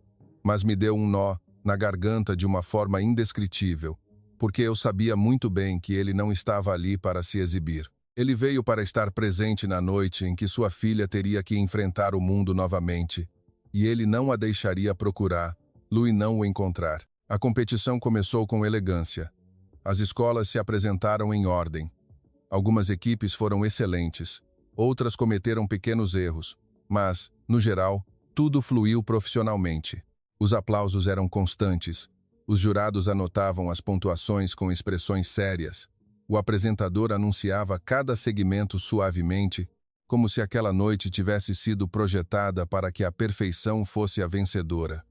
mas me deu um nó na garganta de uma forma indescritível, porque eu sabia muito bem que ele não estava ali para se exibir. Ele veio para estar presente na noite em que sua filha teria que enfrentar o mundo novamente, e ele não a deixaria procurar, Louis não o encontrar. A competição começou com elegância. As escolas se apresentaram em ordem. Algumas equipes foram excelentes, outras cometeram pequenos erros, mas, no geral, tudo fluiu profissionalmente. Os aplausos eram constantes, os jurados anotavam as pontuações com expressões sérias, o apresentador anunciava cada segmento suavemente, como se aquela noite tivesse sido projetada para que a perfeição fosse a vencedora.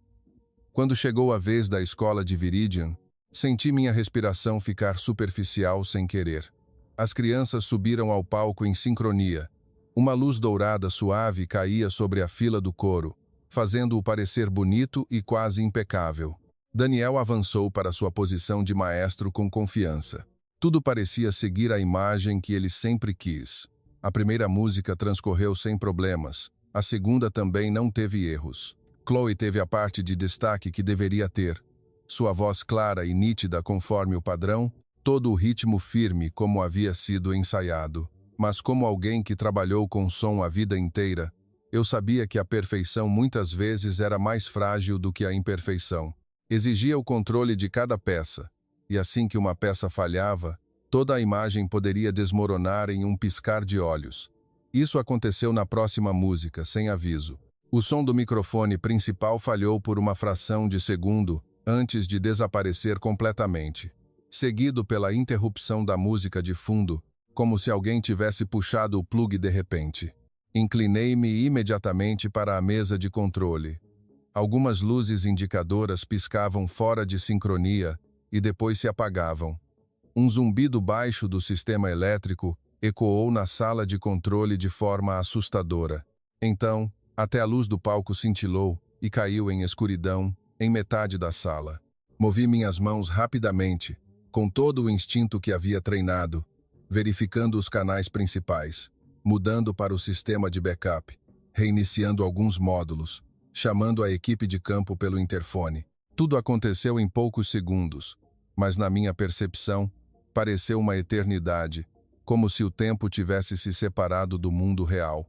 Quando chegou a vez da escola de Viridian, senti minha respiração ficar superficial sem querer. As crianças subiram ao palco em sincronia. Uma luz dourada suave caía sobre a fila do coro, fazendo-o parecer bonito e quase impecável. Daniel avançou para sua posição de maestro com confiança. Tudo parecia seguir a imagem que ele sempre quis. A primeira música transcorreu sem problemas. A segunda também não teve erros. Chloe teve a parte de destaque que deveria ter. Sua voz clara e nítida conforme o padrão, todo o ritmo firme como havia sido ensaiado. Mas como alguém que trabalhou com som a vida inteira, eu sabia que a perfeição muitas vezes era mais frágil do que a imperfeição. Exigia o controle de cada peça, e assim que uma peça falhava, toda a imagem poderia desmoronar em um piscar de olhos. Isso aconteceu na próxima música, sem aviso. O som do microfone principal falhou por uma fração de segundo antes de desaparecer completamente, seguido pela interrupção da música de fundo, como se alguém tivesse puxado o plugue de repente. Inclinei-me imediatamente para a mesa de controle. Algumas luzes indicadoras piscavam fora de sincronia e depois se apagavam. Um zumbido baixo do sistema elétrico ecoou na sala de controle de forma assustadora. Então, até a luz do palco cintilou e caiu em escuridão em metade da sala. Movi minhas mãos rapidamente, com todo o instinto que havia treinado, verificando os canais principais, mudando para o sistema de backup, reiniciando alguns módulos, chamando a equipe de campo pelo interfone. Tudo aconteceu em poucos segundos, mas na minha percepção, pareceu uma eternidade, como se o tempo tivesse se separado do mundo real.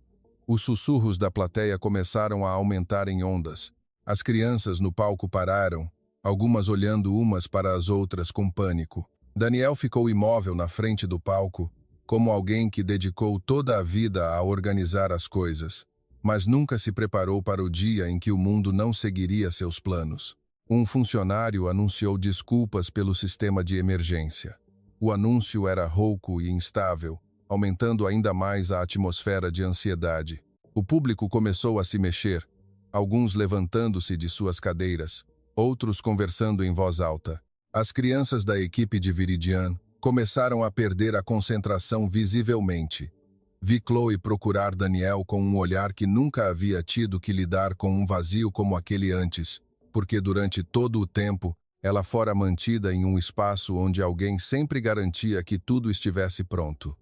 Os sussurros da plateia começaram a aumentar em ondas. As crianças no palco pararam, algumas olhando umas para as outras com pânico. Daniel ficou imóvel na frente do palco, como alguém que dedicou toda a vida a organizar as coisas, mas nunca se preparou para o dia em que o mundo não seguiria seus planos. Um funcionário anunciou desculpas pelo sistema de emergência. O anúncio era rouco e instável, aumentando ainda mais a atmosfera de ansiedade. O público começou a se mexer, alguns levantando-se de suas cadeiras, outros conversando em voz alta. As crianças da equipe de Viridian começaram a perder a concentração visivelmente. Vi Chloe procurar Daniel com um olhar que nunca havia tido que lidar com um vazio como aquele antes, porque durante todo o tempo ela fora mantida em um espaço onde alguém sempre garantia que tudo estivesse pronto.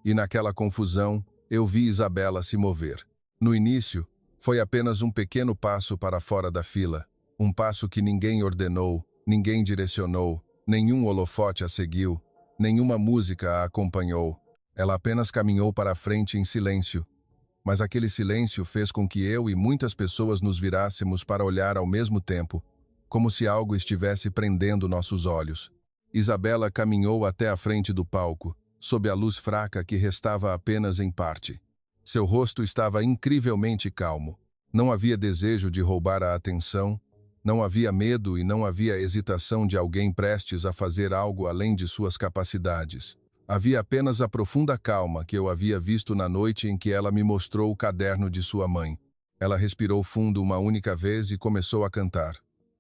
E naquela confusão, eu vi Isabela se mover. No início, foi apenas um pequeno passo para fora da fila, um passo que ninguém ordenou, ninguém direcionou, nenhum holofote a seguiu, nenhuma música a acompanhou. Ela apenas caminhou para a frente em silêncio. Mas aquele silêncio fez com que eu e muitas pessoas nos virássemos para olhar ao mesmo tempo, como se algo estivesse prendendo nossos olhos. Isabela caminhou até a frente do palco, sob a luz fraca que restava apenas em parte. Seu rosto estava incrivelmente calmo. Não havia desejo de roubar a atenção, não havia medo e não havia hesitação de alguém prestes a fazer algo além de suas capacidades. Havia apenas a profunda calma que eu havia visto na noite em que ela me mostrou o caderno de sua mãe. Ela respirou fundo uma única vez e começou a cantar.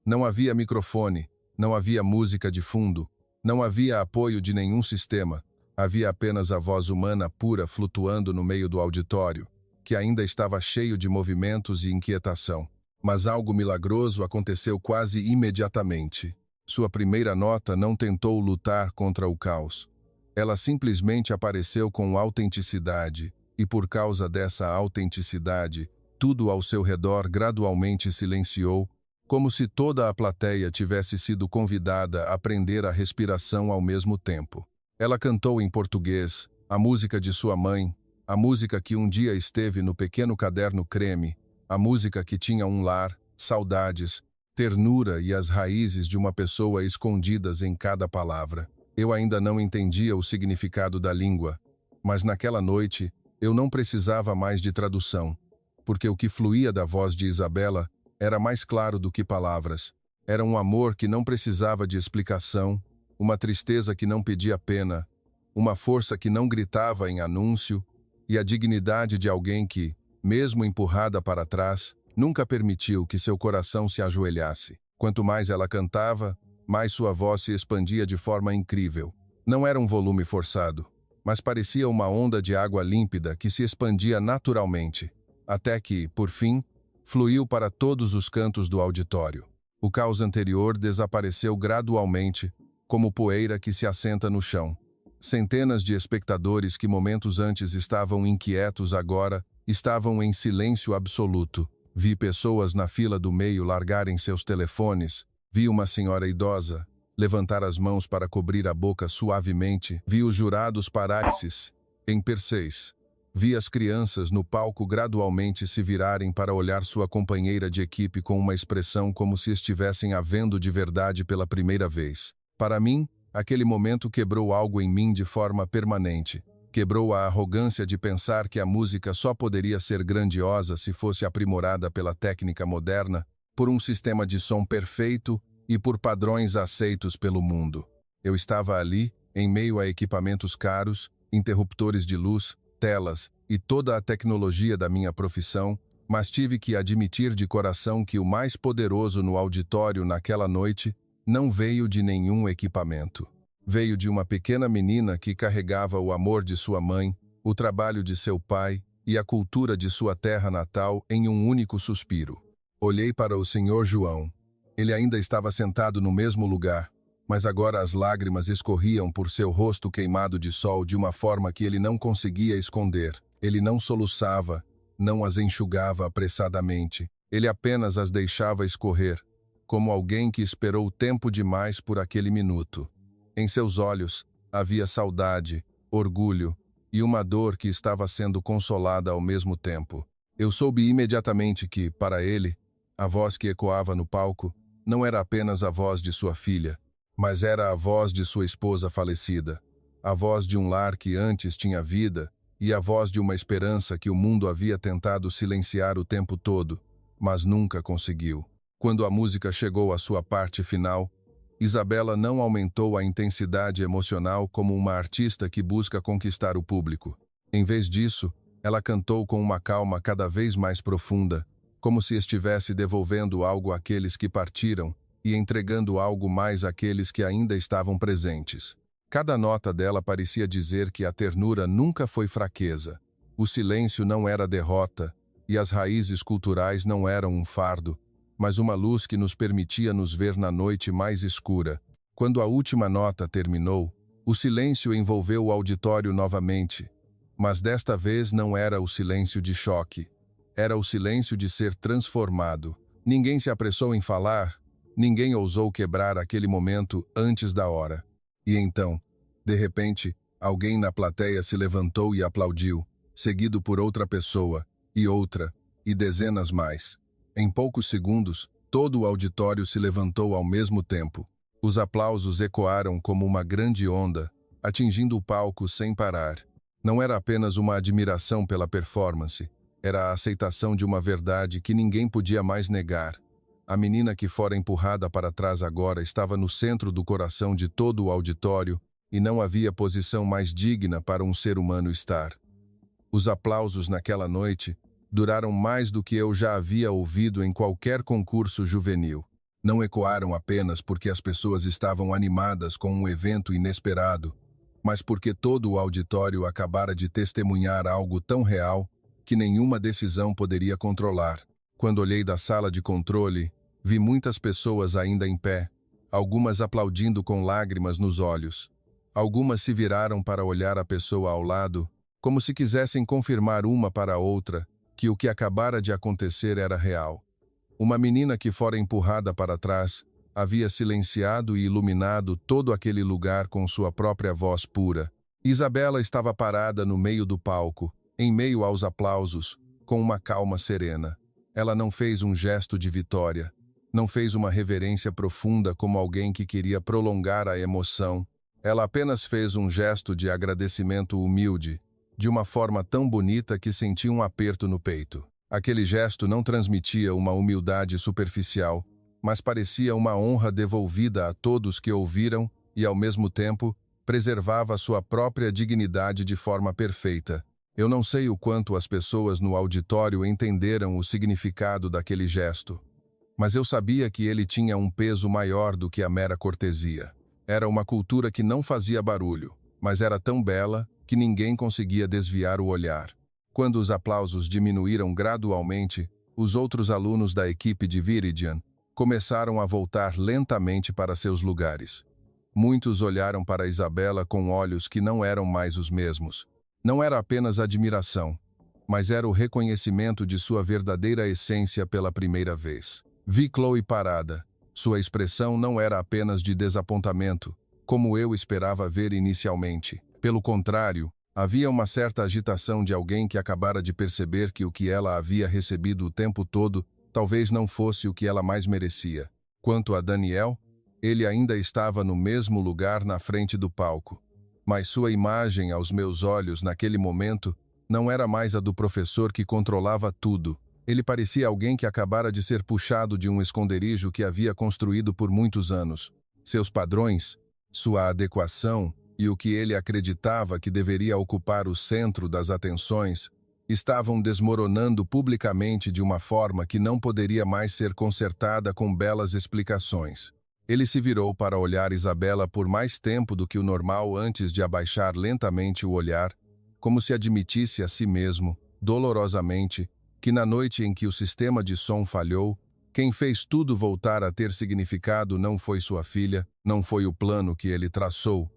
Não havia microfone, não havia música de fundo, não havia apoio de nenhum sistema. Havia apenas a voz humana pura flutuando no meio do auditório, que ainda estava cheio de movimentos e inquietação. Mas algo milagroso aconteceu quase imediatamente. Sua primeira nota não tentou lutar contra o caos. Ela simplesmente apareceu com autenticidade, e por causa dessa autenticidade, tudo ao seu redor gradualmente silenciou, como se toda a plateia tivesse sido convidada a prender a respiração ao mesmo tempo. Ela cantou em português, a música de sua mãe, a música que um dia esteve no pequeno caderno creme, a música que tinha um lar, saudades, ternura e as raízes de uma pessoa escondidas em cada palavra. Eu ainda não entendia o significado da língua, mas naquela noite eu não precisava mais de tradução, porque o que fluía da voz de Isabela era mais claro do que palavras. Era um amor que não precisava de explicação, uma tristeza que não pedia pena, uma força que não gritava em anúncio, e a dignidade de alguém que, mesmo empurrada para trás, nunca permitiu que seu coração se ajoelhasse. Quanto mais ela cantava, mais sua voz se expandia de forma incrível. Não era um volume forçado, mas parecia uma onda de água límpida que se expandia naturalmente, até que, por fim, fluiu para todos os cantos do auditório. O caos anterior desapareceu gradualmente, como poeira que se assenta no chão. Centenas de espectadores que momentos antes estavam inquietos agora estavam em silêncio absoluto. Vi pessoas na fila do meio largarem seus telefones. Vi uma senhora idosa levantar as mãos para cobrir a boca suavemente. Vi os jurados parar-se em perceios. Vi as crianças no palco gradualmente se virarem para olhar sua companheira de equipe com uma expressão como se estivessem a vendo de verdade pela primeira vez. Para mim, aquele momento quebrou algo em mim de forma permanente. Quebrou a arrogância de pensar que a música só poderia ser grandiosa se fosse aprimorada pela técnica moderna, por um sistema de som perfeito e por padrões aceitos pelo mundo. Eu estava ali, em meio a equipamentos caros, interruptores de luz, telas e toda a tecnologia da minha profissão, mas tive que admitir de coração que o mais poderoso no auditório naquela noite não veio de nenhum equipamento. Veio de uma pequena menina que carregava o amor de sua mãe, o trabalho de seu pai e a cultura de sua terra natal em um único suspiro. Olhei para o Sr. João. Ele ainda estava sentado no mesmo lugar, mas agora as lágrimas escorriam por seu rosto queimado de sol de uma forma que ele não conseguia esconder. Ele não soluçava, não as enxugava apressadamente. Ele apenas as deixava escorrer, como alguém que esperou tempo demais por aquele minuto. Em seus olhos havia saudade, orgulho e uma dor que estava sendo consolada ao mesmo tempo. Eu soube imediatamente que, para ele, a voz que ecoava no palco não era apenas a voz de sua filha, Mas era a voz de sua esposa falecida, a voz de um lar que antes tinha vida e a voz de uma esperança que o mundo havia tentado silenciar o tempo todo, mas nunca conseguiu. Quando a música chegou à sua parte final, Isabela não aumentou a intensidade emocional como uma artista que busca conquistar o público. Em vez disso, ela cantou com uma calma cada vez mais profunda, como se estivesse devolvendo algo àqueles que partiram e entregando algo mais àqueles que ainda estavam presentes. Cada nota dela parecia dizer que a ternura nunca foi fraqueza, o silêncio não era derrota e as raízes culturais não eram um fardo, mas uma luz que nos permitia nos ver na noite mais escura. Quando a última nota terminou, o silêncio envolveu o auditório novamente, mas desta vez não era o silêncio de choque, era o silêncio de ser transformado. Ninguém se apressou em falar, ninguém ousou quebrar aquele momento antes da hora. E então, de repente, alguém na plateia se levantou e aplaudiu, seguido por outra pessoa, e dezenas mais. Em poucos segundos, todo o auditório se levantou ao mesmo tempo. Os aplausos ecoaram como uma grande onda, atingindo o palco sem parar. Não era apenas uma admiração pela performance, era a aceitação de uma verdade que ninguém podia mais negar. A menina que fora empurrada para trás agora estava no centro do coração de todo o auditório e não havia posição mais digna para um ser humano estar. Os aplausos naquela noite duraram mais do que eu já havia ouvido em qualquer concurso juvenil. Não ecoaram apenas porque as pessoas estavam animadas com um evento inesperado, mas porque todo o auditório acabara de testemunhar algo tão real que nenhuma decisão poderia controlar. Quando olhei da sala de controle, vi muitas pessoas ainda em pé, algumas aplaudindo com lágrimas nos olhos. Algumas se viraram para olhar a pessoa ao lado, como se quisessem confirmar uma para a outra que o que acabara de acontecer era real. Uma menina que fora empurrada para trás havia silenciado e iluminado todo aquele lugar com sua própria voz pura. Isabela estava parada no meio do palco, em meio aos aplausos, com uma calma serena. Ela não fez um gesto de vitória, não fez uma reverência profunda como alguém que queria prolongar a emoção. Ela apenas fez um gesto de agradecimento humilde, de uma forma tão bonita que senti um aperto no peito. Aquele gesto não transmitia uma humildade superficial, mas parecia uma honra devolvida a todos que ouviram e, ao mesmo tempo, preservava sua própria dignidade de forma perfeita. Eu não sei o quanto as pessoas no auditório entenderam o significado daquele gesto, mas eu sabia que ele tinha um peso maior do que a mera cortesia. Era uma cultura que não fazia barulho, mas era tão bela que ninguém conseguia desviar o olhar. Quando os aplausos diminuíram gradualmente, os outros alunos da equipe de Viridian começaram a voltar lentamente para seus lugares. Muitos olharam para Isabela com olhos que não eram mais os mesmos. Não era apenas admiração, mas era o reconhecimento de sua verdadeira essência pela primeira vez. Vi Chloe parada. Sua expressão não era apenas de desapontamento, como eu esperava ver inicialmente. Pelo contrário, havia uma certa agitação de alguém que acabara de perceber que o que ela havia recebido o tempo todo talvez não fosse o que ela mais merecia. Quanto a Daniel, ele ainda estava no mesmo lugar na frente do palco. Mas sua imagem aos meus olhos naquele momento não era mais a do professor que controlava tudo. Ele parecia alguém que acabara de ser puxado de um esconderijo que havia construído por muitos anos. Seus padrões, sua adequação e o que ele acreditava que deveria ocupar o centro das atenções estavam desmoronando publicamente de uma forma que não poderia mais ser consertada com belas explicações. Ele se virou para olhar Isabela por mais tempo do que o normal antes de abaixar lentamente o olhar, como se admitisse a si mesmo, dolorosamente, que na noite em que o sistema de som falhou, quem fez tudo voltar a ter significado não foi sua filha, não foi o plano que ele traçou,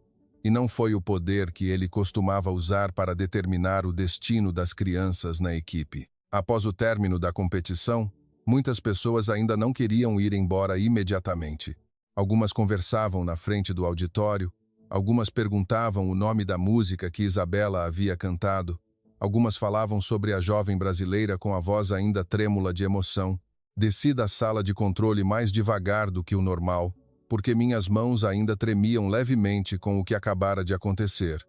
e não foi o poder que ele costumava usar para determinar o destino das crianças na equipe. Após o término da competição, muitas pessoas ainda não queriam ir embora imediatamente. Algumas conversavam na frente do auditório, algumas perguntavam o nome da música que Isabela havia cantado, algumas falavam sobre a jovem brasileira com a voz ainda trêmula de emoção. Desci da sala de controle mais devagar do que o normal, porque minhas mãos ainda tremiam levemente com o que acabara de acontecer.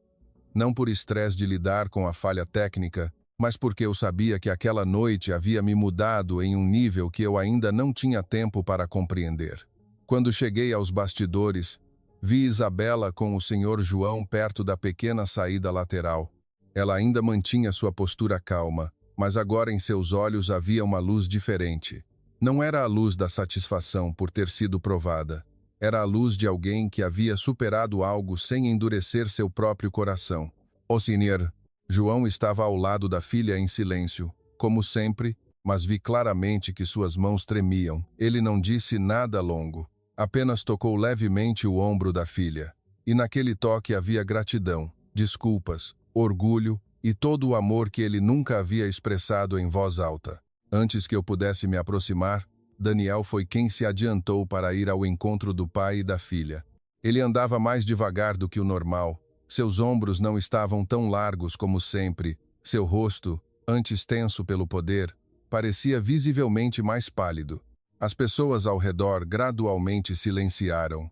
Não por estresse de lidar com a falha técnica, mas porque eu sabia que aquela noite havia me mudado em um nível que eu ainda não tinha tempo para compreender. Quando cheguei aos bastidores, vi Isabela com o Sr. João perto da pequena saída lateral. Ela ainda mantinha sua postura calma, mas agora em seus olhos havia uma luz diferente. Não era a luz da satisfação por ter sido provada. Era a luz de alguém que havia superado algo sem endurecer seu próprio coração. O Sr. João estava ao lado da filha em silêncio, como sempre, mas vi claramente que suas mãos tremiam. Ele não disse nada longo, apenas tocou levemente o ombro da filha. E naquele toque havia gratidão, desculpas, orgulho e todo o amor que ele nunca havia expressado em voz alta. Antes que eu pudesse me aproximar, Daniel foi quem se adiantou para ir ao encontro do pai e da filha. Ele andava mais devagar do que o normal. Seus ombros não estavam tão largos como sempre. Seu rosto, antes tenso pelo poder, parecia visivelmente mais pálido. As pessoas ao redor gradualmente silenciaram,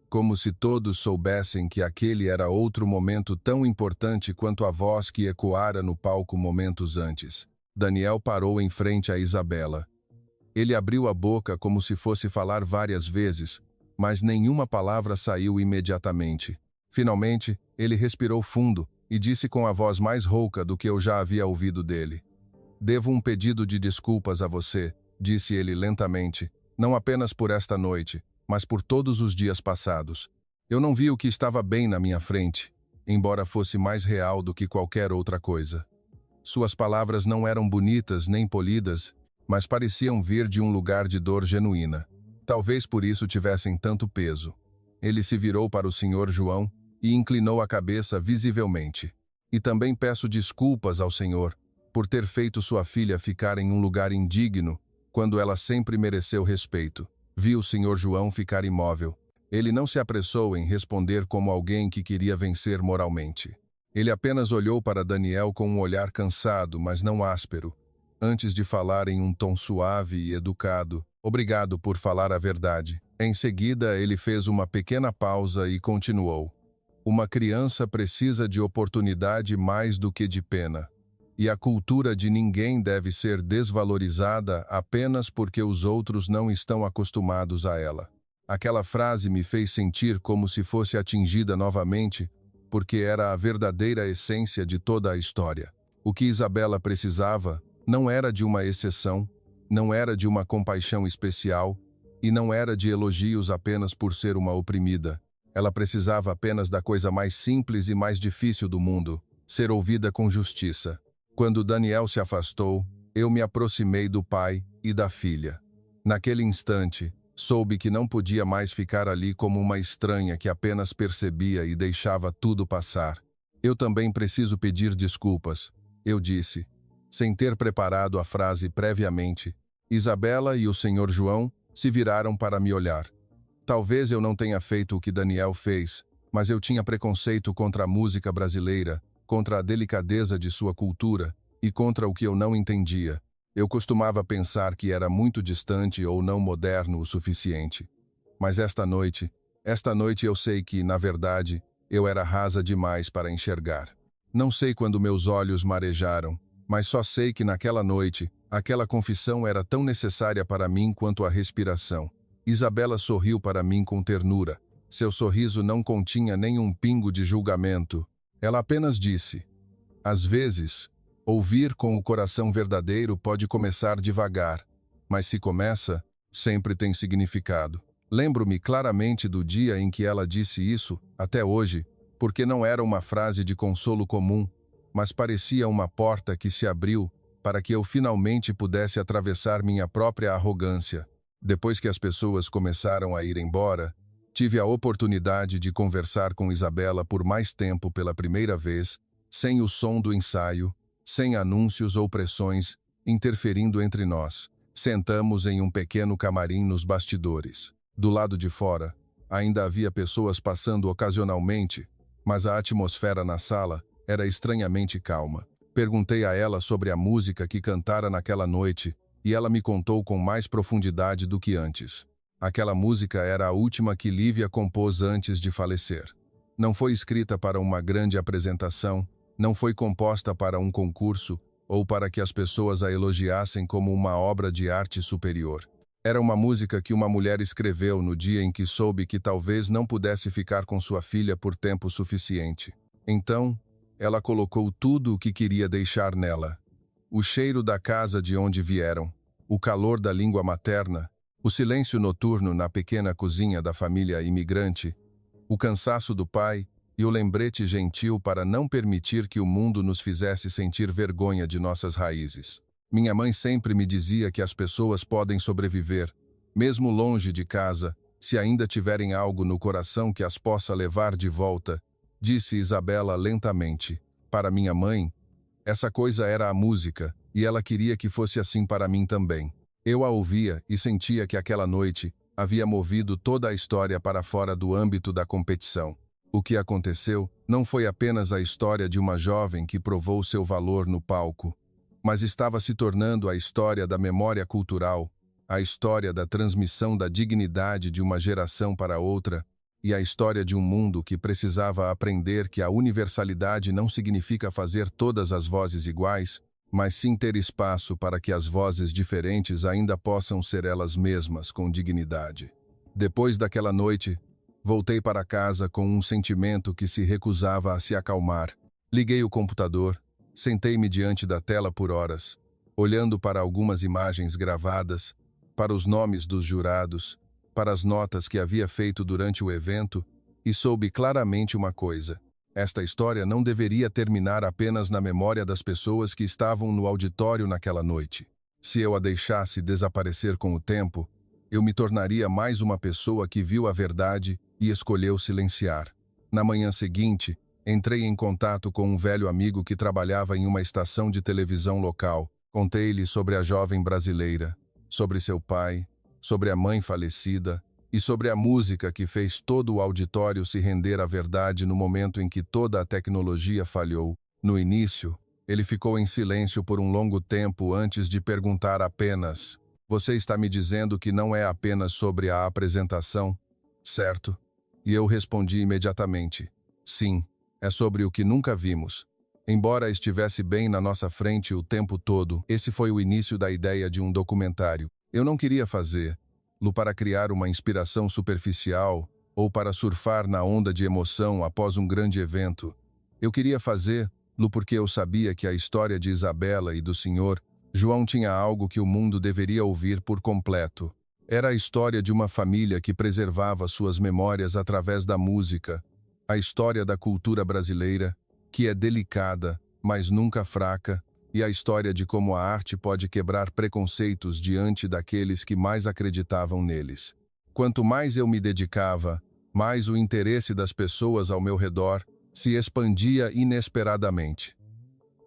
como se todos soubessem que aquele era outro momento tão importante quanto a voz que ecoara no palco momentos antes. Daniel parou em frente a Isabela. Ele abriu a boca como se fosse falar várias vezes, mas nenhuma palavra saiu imediatamente. Finalmente, ele respirou fundo e disse com a voz mais rouca do que eu já havia ouvido dele. "Devo um pedido de desculpas a você", disse ele lentamente, "não apenas por esta noite, mas por todos os dias passados. Eu não vi o que estava bem na minha frente, embora fosse mais real do que qualquer outra coisa." Suas palavras não eram bonitas nem polidas, mas pareciam vir de um lugar de dor genuína. Talvez por isso tivessem tanto peso. Ele se virou para o Sr. João e inclinou a cabeça visivelmente. "E também peço desculpas ao Senhor por ter feito sua filha ficar em um lugar indigno, quando ela sempre mereceu respeito." Vi o Sr. João ficar imóvel. Ele não se apressou em responder como alguém que queria vencer moralmente. Ele apenas olhou para Daniel com um olhar cansado, mas não áspero, antes de falar em um tom suave e educado: "Obrigado por falar a verdade." Em seguida, ele fez uma pequena pausa e continuou: "Uma criança precisa de oportunidade mais do que de pena. E a cultura de ninguém deve ser desvalorizada apenas porque os outros não estão acostumados a ela." Aquela frase me fez sentir como se fosse atingida novamente, porque era a verdadeira essência de toda a história. O que Isabela precisava não era de uma exceção, não era de uma compaixão especial, e não era de elogios apenas por ser uma oprimida. Ela precisava apenas da coisa mais simples e mais difícil do mundo: ser ouvida com justiça. Quando Daniel se afastou, eu me aproximei do pai e da filha. Naquele instante, soube que não podia mais ficar ali como uma estranha que apenas percebia e deixava tudo passar. "Eu também preciso pedir desculpas", eu disse, sem ter preparado a frase previamente. Isabela e o Sr. João se viraram para me olhar. Talvez eu não tenha feito o que Daniel fez, mas eu tinha preconceito contra a música brasileira, contra a delicadeza de sua cultura e contra o que eu não entendia. Eu costumava pensar que era muito distante ou não moderno o suficiente. Mas esta noite eu sei que, na verdade, eu era rasa demais para enxergar. Não sei quando meus olhos marejaram, mas só sei que naquela noite, aquela confissão era tão necessária para mim quanto a respiração. Isabela sorriu para mim com ternura. Seu sorriso não continha nem um pingo de julgamento. Ela apenas disse: "Às vezes, ouvir com o coração verdadeiro pode começar devagar, mas se começa, sempre tem significado." Lembro-me claramente do dia em que ela disse isso, até hoje, porque não era uma frase de consolo comum, mas parecia uma porta que se abriu para que eu finalmente pudesse atravessar minha própria arrogância. Depois que as pessoas começaram a ir embora, tive a oportunidade de conversar com Isabela por mais tempo pela primeira vez, sem o som do ensaio, sem anúncios ou pressões interferindo entre nós. Sentamos em um pequeno camarim nos bastidores. Do lado de fora, ainda havia pessoas passando ocasionalmente, mas a atmosfera na sala era estranhamente calma. Perguntei a ela sobre a música que cantara naquela noite, e ela me contou com mais profundidade do que antes. Aquela música era a última que Lívia compôs antes de falecer. Não foi escrita para uma grande apresentação, não foi composta para um concurso ou para que as pessoas a elogiassem como uma obra de arte superior. Era uma música que uma mulher escreveu no dia em que soube que talvez não pudesse ficar com sua filha por tempo suficiente. Então, ela colocou tudo o que queria deixar nela. O cheiro da casa de onde vieram, o calor da língua materna, o silêncio noturno na pequena cozinha da família imigrante, o cansaço do pai e o lembrete gentil para não permitir que o mundo nos fizesse sentir vergonha de nossas raízes. Minha mãe sempre me dizia que as pessoas podem sobreviver, mesmo longe de casa, se ainda tiverem algo no coração que as possa levar de volta, disse Isabela lentamente. Para minha mãe, essa coisa era a música, e ela queria que fosse assim para mim também. Eu a ouvia e sentia que aquela noite havia movido toda a história para fora do âmbito da competição. O que aconteceu não foi apenas a história de uma jovem que provou seu valor no palco, mas estava se tornando a história da memória cultural, a história da transmissão da dignidade de uma geração para outra e a história de um mundo que precisava aprender que a universalidade não significa fazer todas as vozes iguais, mas sim ter espaço para que as vozes diferentes ainda possam ser elas mesmas com dignidade. Depois daquela noite, voltei para casa com um sentimento que se recusava a se acalmar. Liguei o computador, sentei-me diante da tela por horas, olhando para algumas imagens gravadas, para os nomes dos jurados, para as notas que havia feito durante o evento, e soube claramente uma coisa. Esta história não deveria terminar apenas na memória das pessoas que estavam no auditório naquela noite. Se eu a deixasse desaparecer com o tempo, eu me tornaria mais uma pessoa que viu a verdade e escolheu silenciar. Na manhã seguinte, entrei em contato com um velho amigo que trabalhava em uma estação de televisão local. Contei-lhe sobre a jovem brasileira, sobre seu pai, sobre a mãe falecida e sobre a música que fez todo o auditório se render à verdade no momento em que toda a tecnologia falhou. No início, ele ficou em silêncio por um longo tempo antes de perguntar apenas: "Você está me dizendo que não é apenas sobre a apresentação, certo?" E eu respondi imediatamente: "Sim, é sobre o que nunca vimos." Embora estivesse bem na nossa frente o tempo todo, esse foi o início da ideia de um documentário. Eu não queria fazê-lo para criar uma inspiração superficial ou para surfar na onda de emoção após um grande evento. Eu queria fazê-lo porque eu sabia que a história de Isabela e do Sr. João tinha algo que o mundo deveria ouvir por completo. Era a história de uma família que preservava suas memórias através da música, a história da cultura brasileira, que é delicada, mas nunca fraca, e a história de como a arte pode quebrar preconceitos diante daqueles que mais acreditavam neles. Quanto mais eu me dedicava, mais o interesse das pessoas ao meu redor se expandia inesperadamente.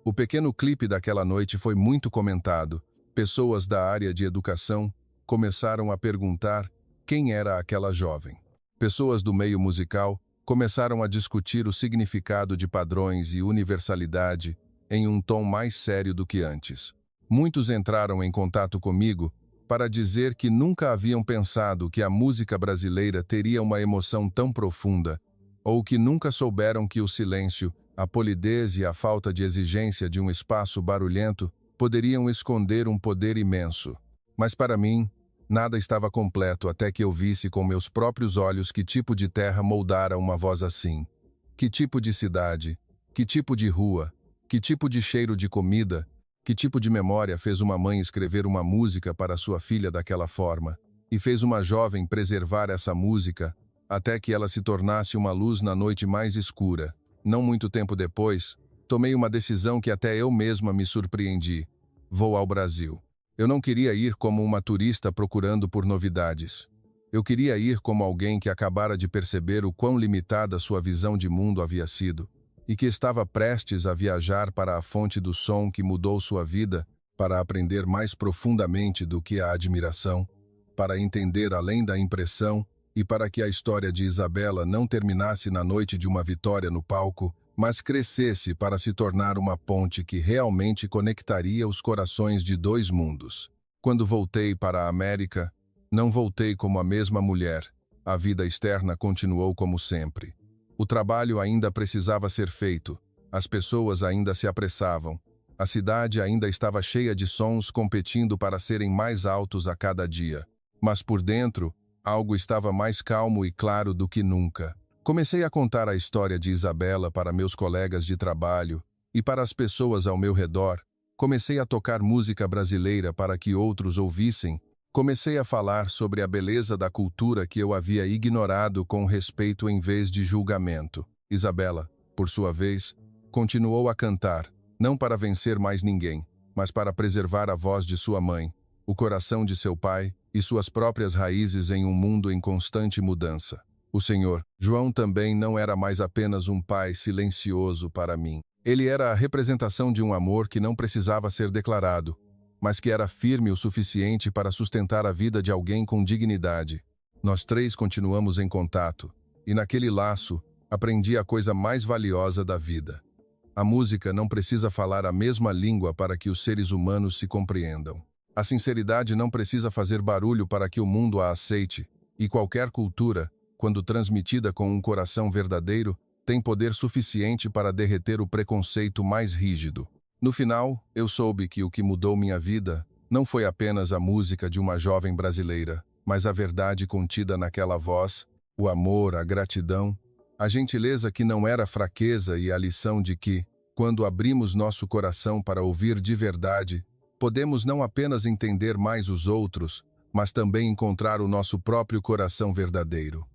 O pequeno clipe daquela noite foi muito comentado. Pessoas da área de educação começaram a perguntar quem era aquela jovem. Pessoas do meio musical começaram a discutir o significado de padrões e universalidade em um tom mais sério do que antes. Muitos entraram em contato comigo para dizer que nunca haviam pensado que a música brasileira teria uma emoção tão profunda, ou que nunca souberam que o silêncio, a polidez e a falta de exigência de um espaço barulhento poderiam esconder um poder imenso. Mas para mim, nada estava completo até que eu visse com meus próprios olhos que tipo de terra moldara uma voz assim. Que tipo de cidade, que tipo de rua, que tipo de cheiro de comida, que tipo de memória fez uma mãe escrever uma música para sua filha daquela forma, e fez uma jovem preservar essa música até que ela se tornasse uma luz na noite mais escura. Não muito tempo depois, tomei uma decisão que até eu mesma me surpreendi. Vou ao Brasil. Eu não queria ir como uma turista procurando por novidades. Eu queria ir como alguém que acabara de perceber o quão limitada sua visão de mundo havia sido, e que estava prestes a viajar para a fonte do som que mudou sua vida, para aprender mais profundamente do que a admiração, para entender além da impressão e para que a história de Isabela não terminasse na noite de uma vitória no palco, mas crescesse para se tornar uma ponte que realmente conectaria os corações de dois mundos. Quando voltei para a América, Não voltei como a mesma mulher. A vida externa continuou como sempre. O trabalho ainda precisava ser feito. As pessoas ainda se apressavam. A cidade ainda estava cheia de sons competindo para serem mais altos a cada dia. Mas por dentro, algo estava mais calmo e claro do que nunca. Comecei a contar a história de Isabela para meus colegas de trabalho e para as pessoas ao meu redor. Comecei a tocar música brasileira para que outros ouvissem. Comecei a falar sobre a beleza da cultura que eu havia ignorado com respeito em vez de julgamento. Isabela, por sua vez, continuou a cantar, não para vencer mais ninguém, mas para preservar a voz de sua mãe, o coração de seu pai e suas próprias raízes em um mundo em constante mudança. O Senhor João também não era mais apenas um pai silencioso para mim. Ele era a representação de um amor que não precisava ser declarado, mas que era firme o suficiente para sustentar a vida de alguém com dignidade. Nós três continuamos em contato, e naquele laço aprendi a coisa mais valiosa da vida. A música não precisa falar a mesma língua para que os seres humanos se compreendam. A sinceridade não precisa fazer barulho para que o mundo a aceite, e qualquer cultura, quando transmitida com um coração verdadeiro, tem poder suficiente para derreter o preconceito mais rígido. No final, eu soube que o que mudou minha vida não foi apenas a música de uma jovem brasileira, mas a verdade contida naquela voz, o amor, a gratidão, a gentileza que não era fraqueza e a lição de que, quando abrimos nosso coração para ouvir de verdade, podemos não apenas entender mais os outros, mas também encontrar o nosso próprio coração verdadeiro.